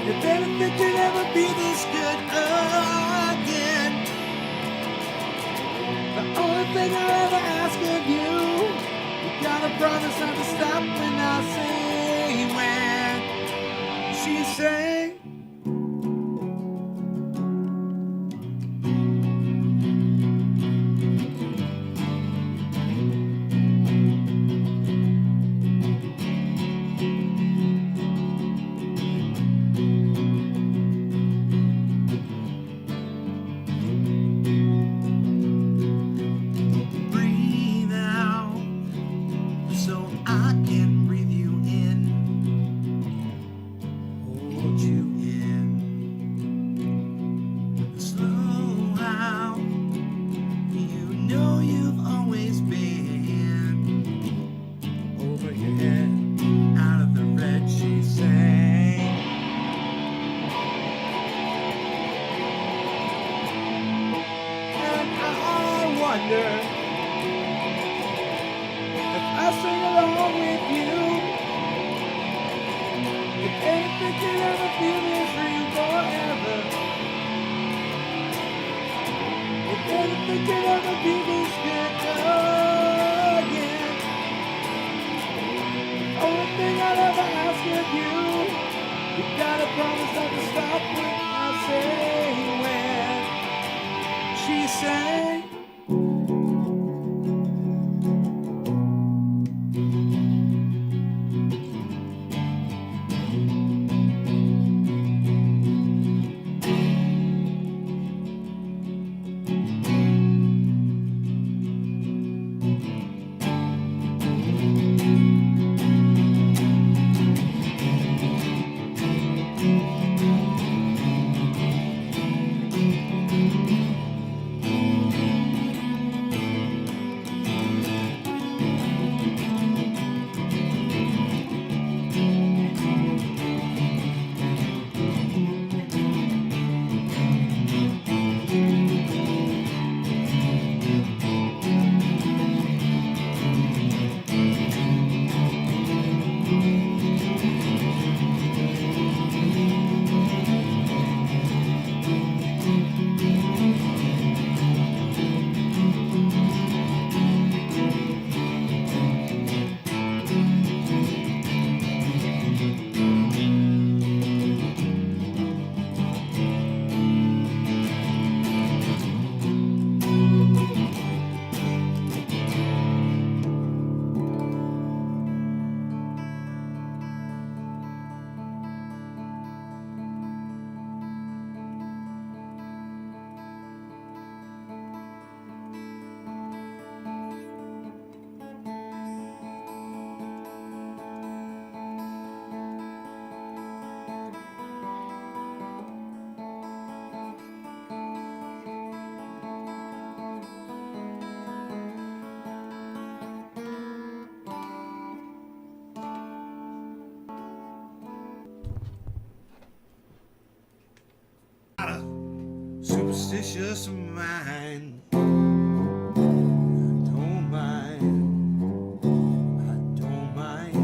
If anything could ever be this good again, the only thing I ever ask of you, you gotta promise not to stop when I say when. She sang. superstitious mind. Don't mind. I don't mind.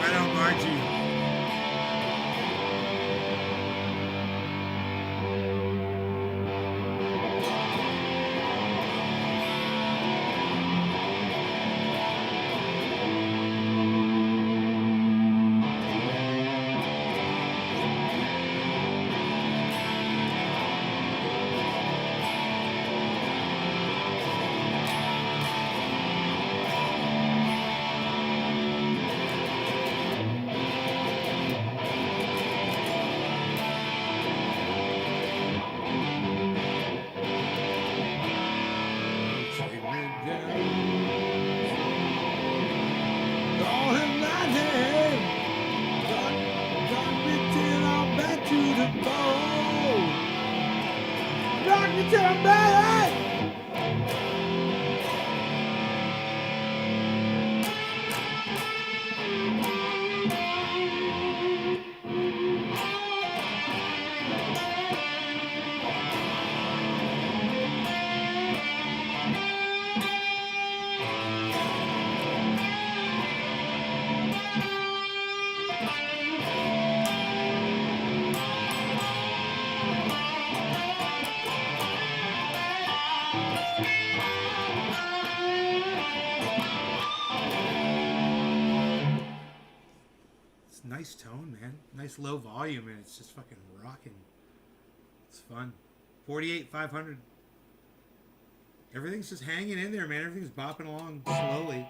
Right on, Margie. Take me down. Call him my name. Rock me till I'm back to the bone. Rock me till I'm back. It's a nice tone, man. Nice low volume, and it's just fucking rocking. It's fun. 48,500. Everything's just hanging in there, man. Everything's bopping along slowly.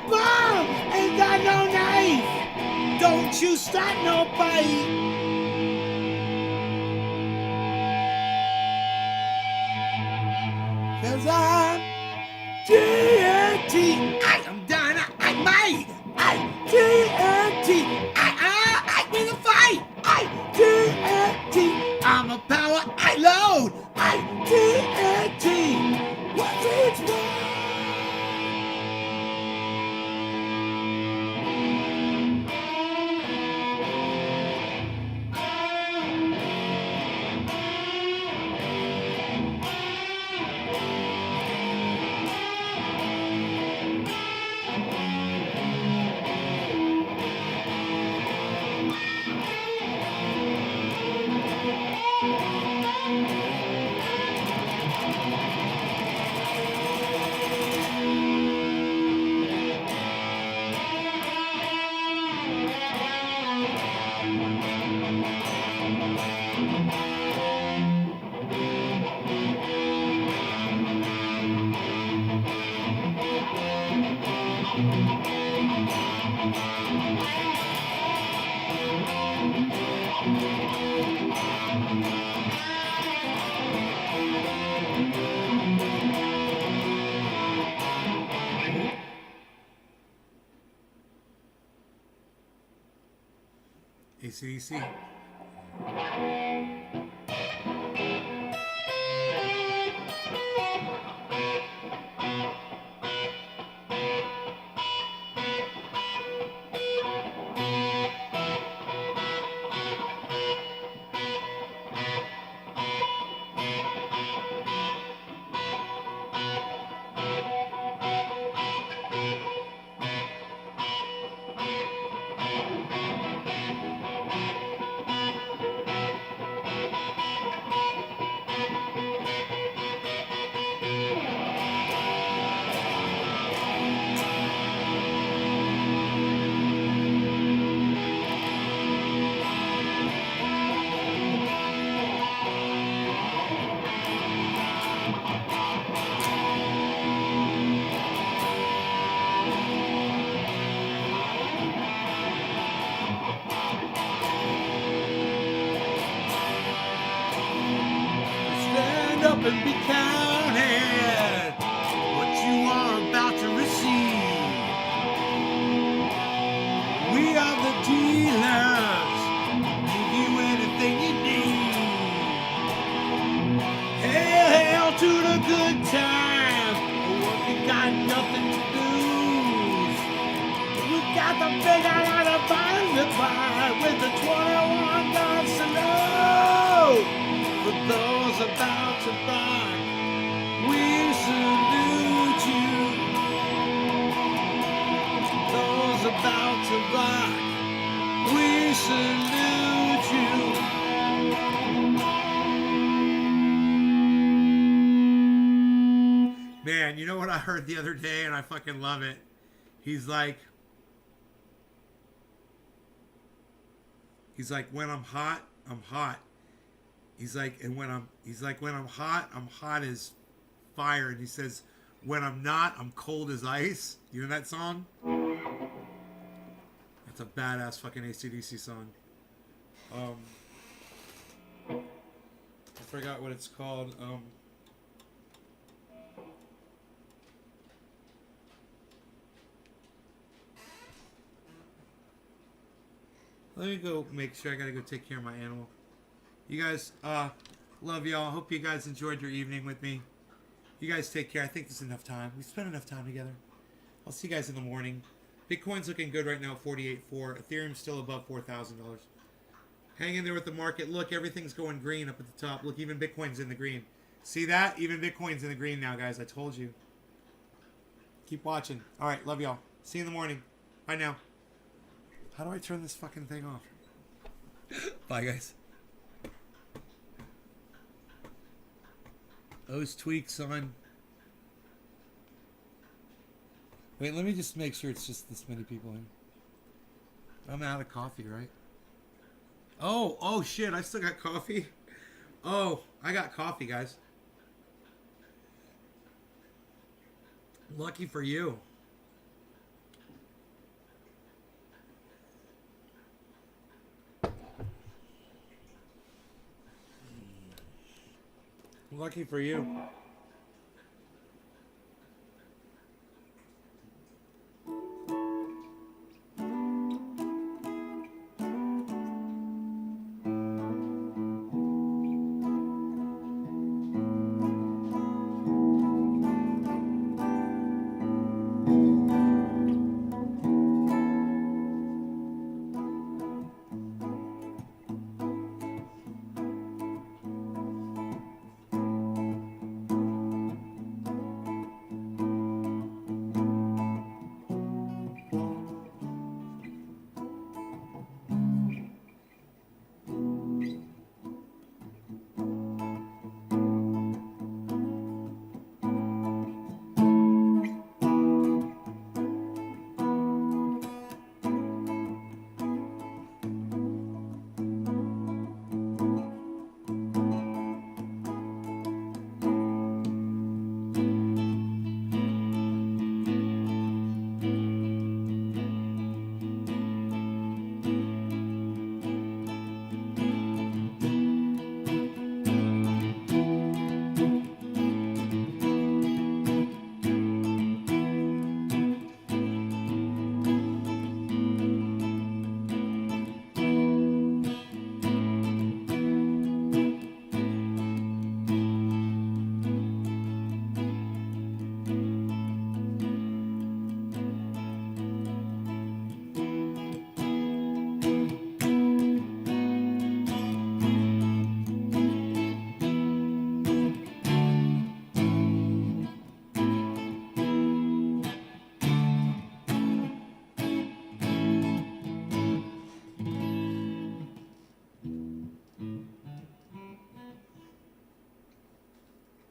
bomb, ain't got no knife. Don't you start no fight. Cause I'm TNT. I am dynamite. I TNT. I win the fight. I TNT. I'm a power. I load. I TNT. What's its name? AC/DC. Stand up and be counted. What you are about to receive. We are the dealers. Give you anything you need. Hail to the good times. Working got nothing to lose. We got the big out of bottom to buy with the 21 gun salute. For those about to rock, we salute you. Those about to rock, we salute you. Man, you know what I heard the other day and I fucking love it? He's like, when I'm hot, I'm hot. He's like, when I'm hot as fire. And he says, when I'm not, I'm cold as ice. You know that song? That's a badass fucking AC/DC song. I forgot what it's called. Let me go make sure. I gotta go take care of my animal. You guys, love y'all. Hope you guys enjoyed your evening with me. You guys take care. I think this is enough time. We spent enough time together. I'll see you guys in the morning. Bitcoin's looking good right now, 48.4. Ethereum's still above $4,000. Hang in there with the market. Look, everything's going green up at the top. Look, even Bitcoin's in the green. See that? Even Bitcoin's in the green now, guys. I told you. Keep watching. All right, love y'all. See you in the morning. Bye now. How do I turn this fucking thing off? Bye, guys. Those tweaks on. Wait, let me just make sure it's just this many people in. I'm out of coffee, right? Oh shit, I still got coffee. Oh, I got coffee, guys. Lucky for you. Lucky for you.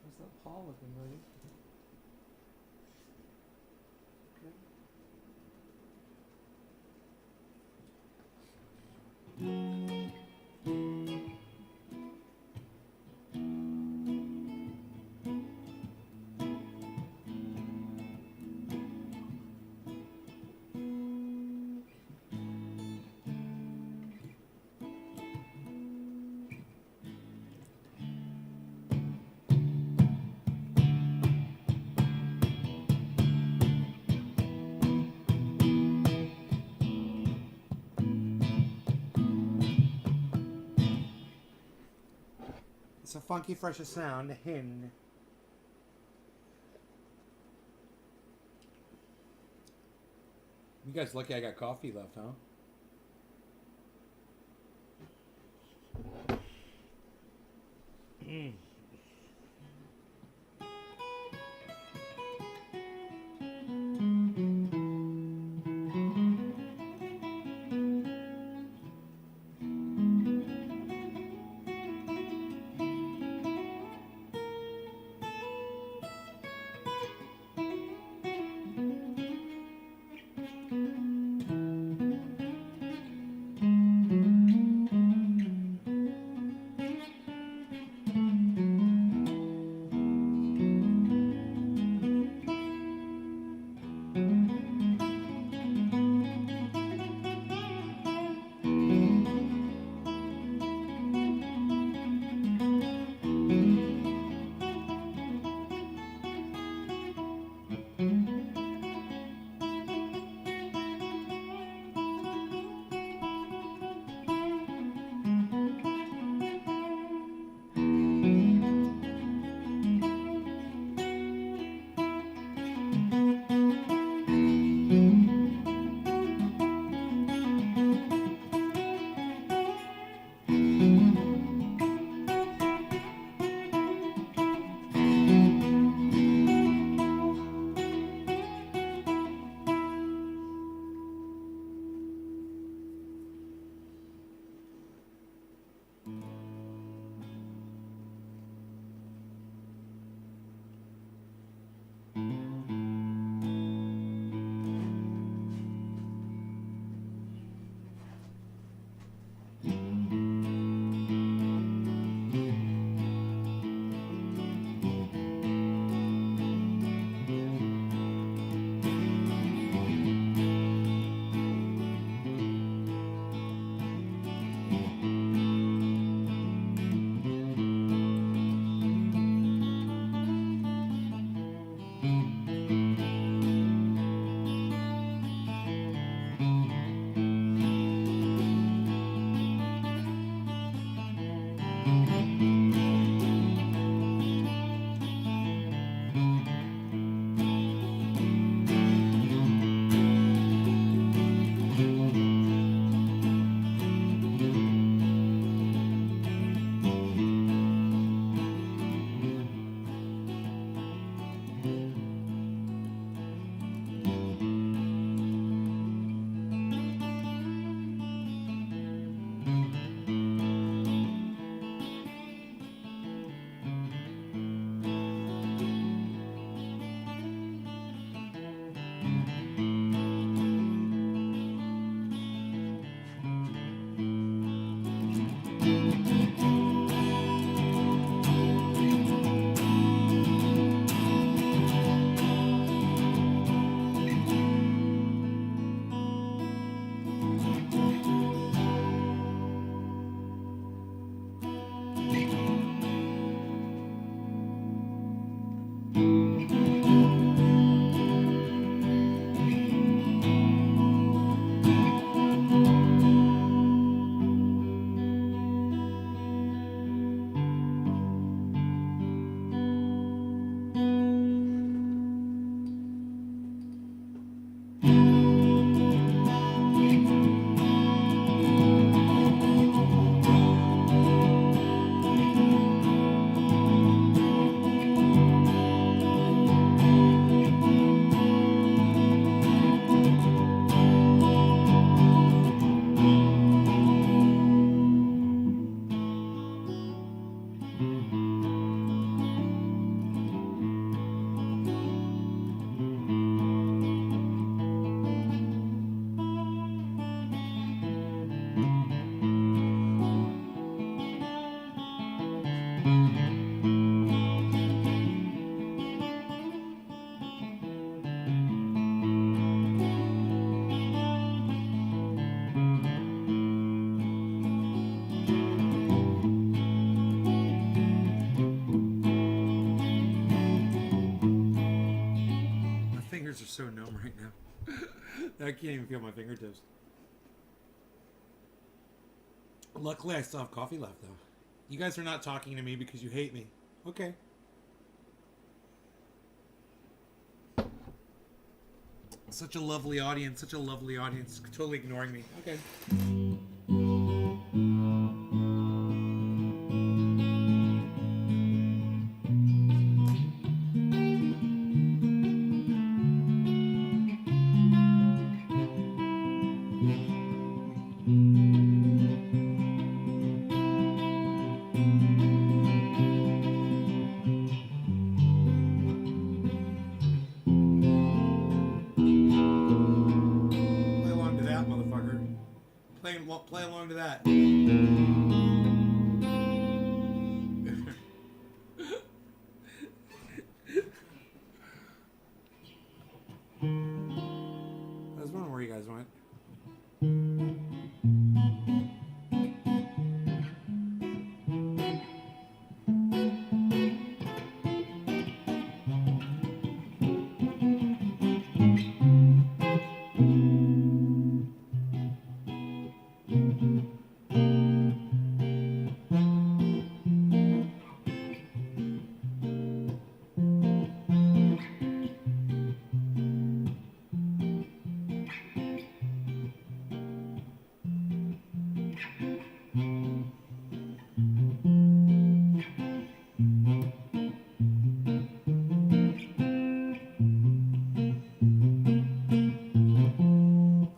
How's that Paul looking, buddy? Okay. It's a funky, fresh sound, a hin. You guys lucky I got coffee left, huh? I can't even feel my fingertips. Luckily, I still have coffee left, though. You guys are not talking to me because you hate me. Okay. Such a lovely audience. Such a lovely audience. Totally ignoring me. Okay. Play along to that, motherfucker. Play along to that. I was wondering where you guys went.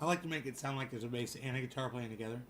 I like to make it sound like there's a bass and a guitar playing together.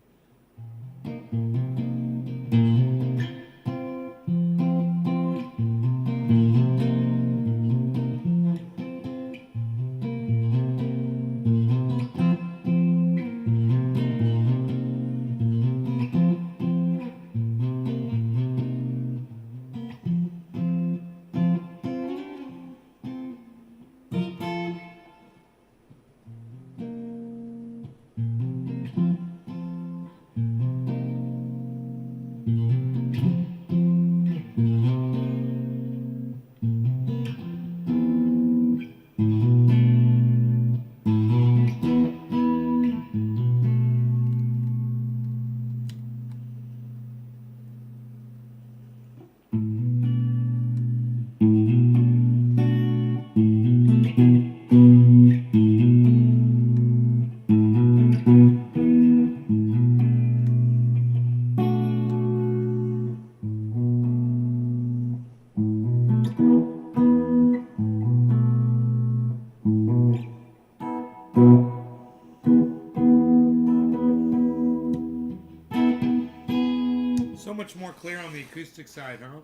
So much more clear on the acoustic side, huh?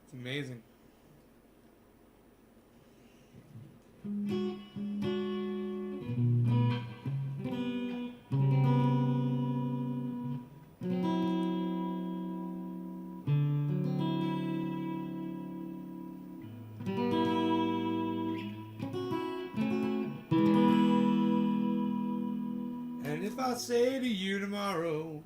It's amazing. And if I say to you tomorrow,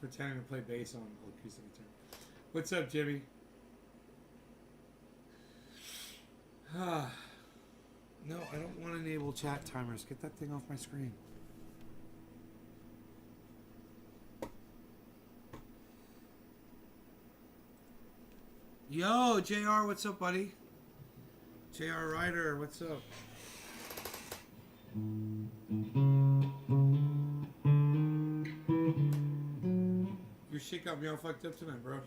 pretending to play bass on acoustic guitar. What's up, Jimmy? No, I don't want to enable chat timers. Get that thing off my screen. Yo, JR, what's up, buddy? JR Ryder, what's up? Your shit got me all fucked up tonight, bro.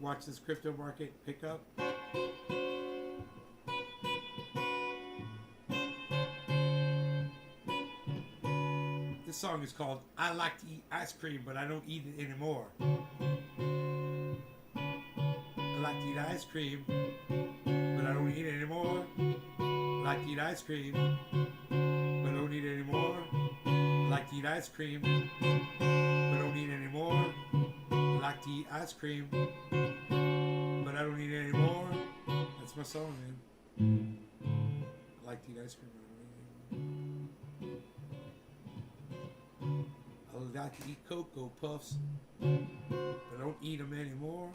watch this crypto market pick up. This song is called I Like to Eat Ice Cream, but I don't eat it anymore. I like to eat ice cream, but I don't eat it anymore. I like to eat ice cream, but I don't eat it anymore. I like to eat ice cream, but I don't eat it anymore. I like to eat ice cream, but I don't eat it anymore. That's my song, man. I like to eat ice cream, but I don't eat it anymore. I like to eat Cocoa Puffs, but I don't eat them anymore.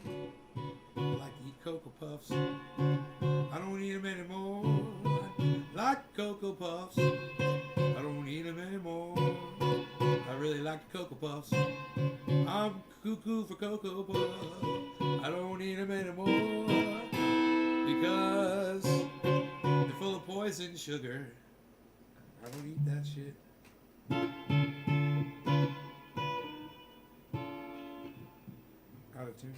I like to eat Cocoa Puffs. I don't eat them anymore. I like Cocoa Puffs. I don't eat them anymore. I really like the Cocoa Puffs. I'm cuckoo for Cocoa Puffs. I don't eat them anymore because they're full of poison sugar. I don't eat that shit. Out of tune.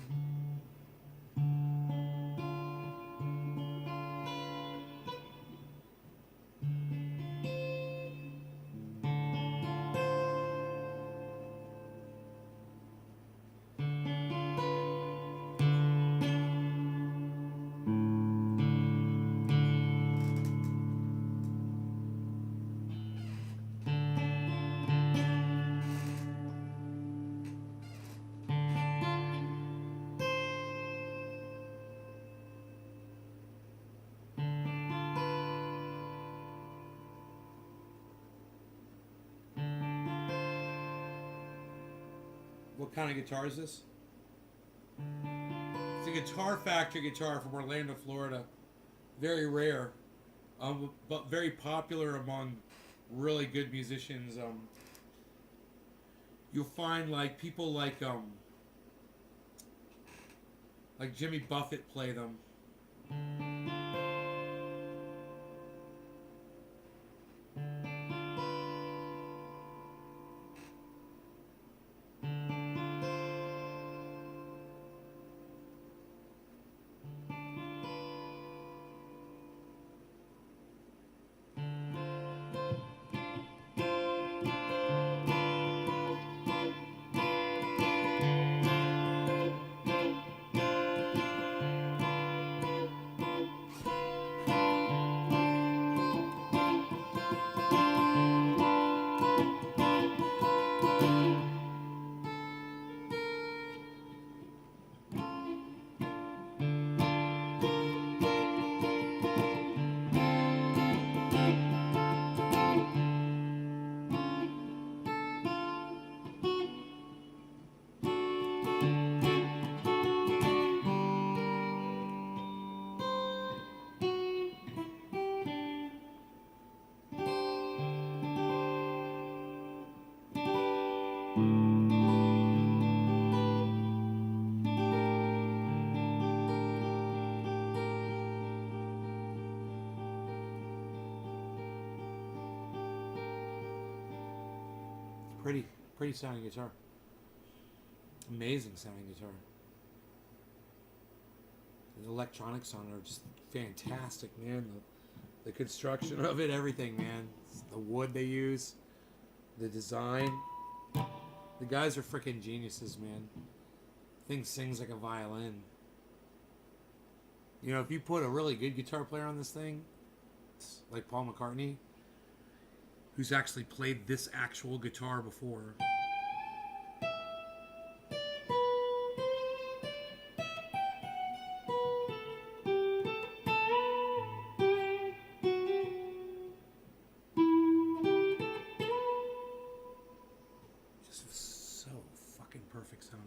What kind of guitar is this? It's a Guitar Factory guitar from Orlando, Florida. Very rare, but very popular among really good musicians. You'll find like people like Jimmy Buffett play them. Pretty sounding guitar. Amazing sounding guitar. The electronics on it are just fantastic, man. The construction of it, everything, man. The wood they use, the design. The guys are freaking geniuses, man. Thing sings like a violin. You know, if you put a really good guitar player on this thing, like Paul McCartney, who's actually played this actual guitar before. Just so fucking perfect sounding.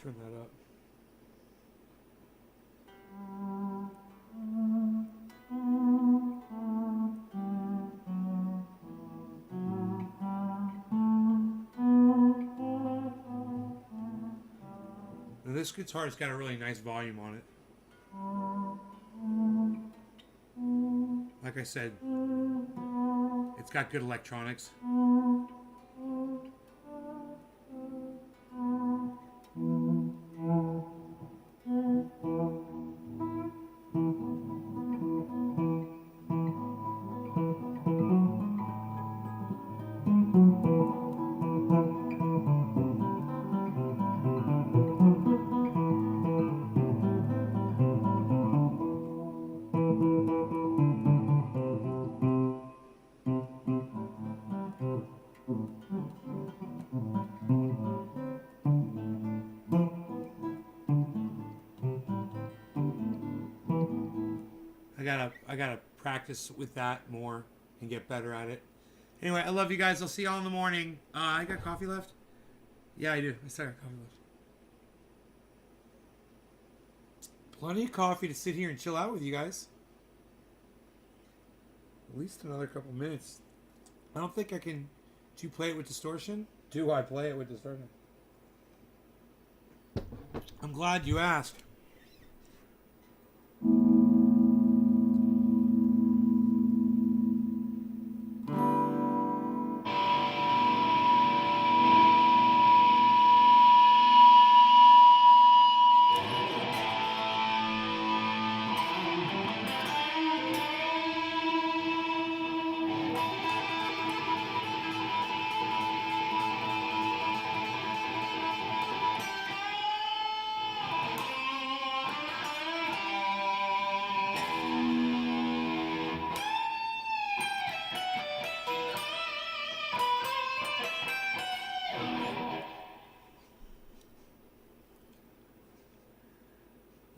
turn that up. Now this guitar's got a really nice volume on it. Like I said, it's got good electronics. I gotta practice with that more and get better at it. Anyway, I love you guys. I'll see y'all in the morning. I got coffee left? Yeah, I do. I still got coffee left. Plenty of coffee to sit here and chill out with you guys. At least another couple minutes. I don't think I can. Do you play it with distortion? Do I play it with distortion? I'm glad you asked.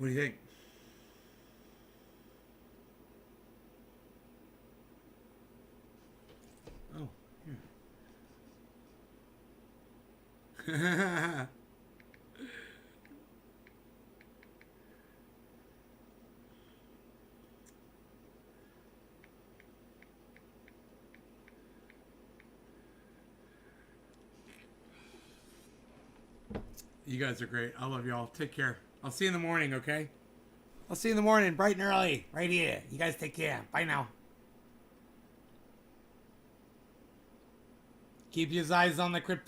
What do you think? Oh, yeah. You guys are great. I love y'all. Take care. I'll see you in the morning, okay? I'll see you in the morning, bright and early, right here. You guys take care. Bye now. Keep your eyes on the crypto.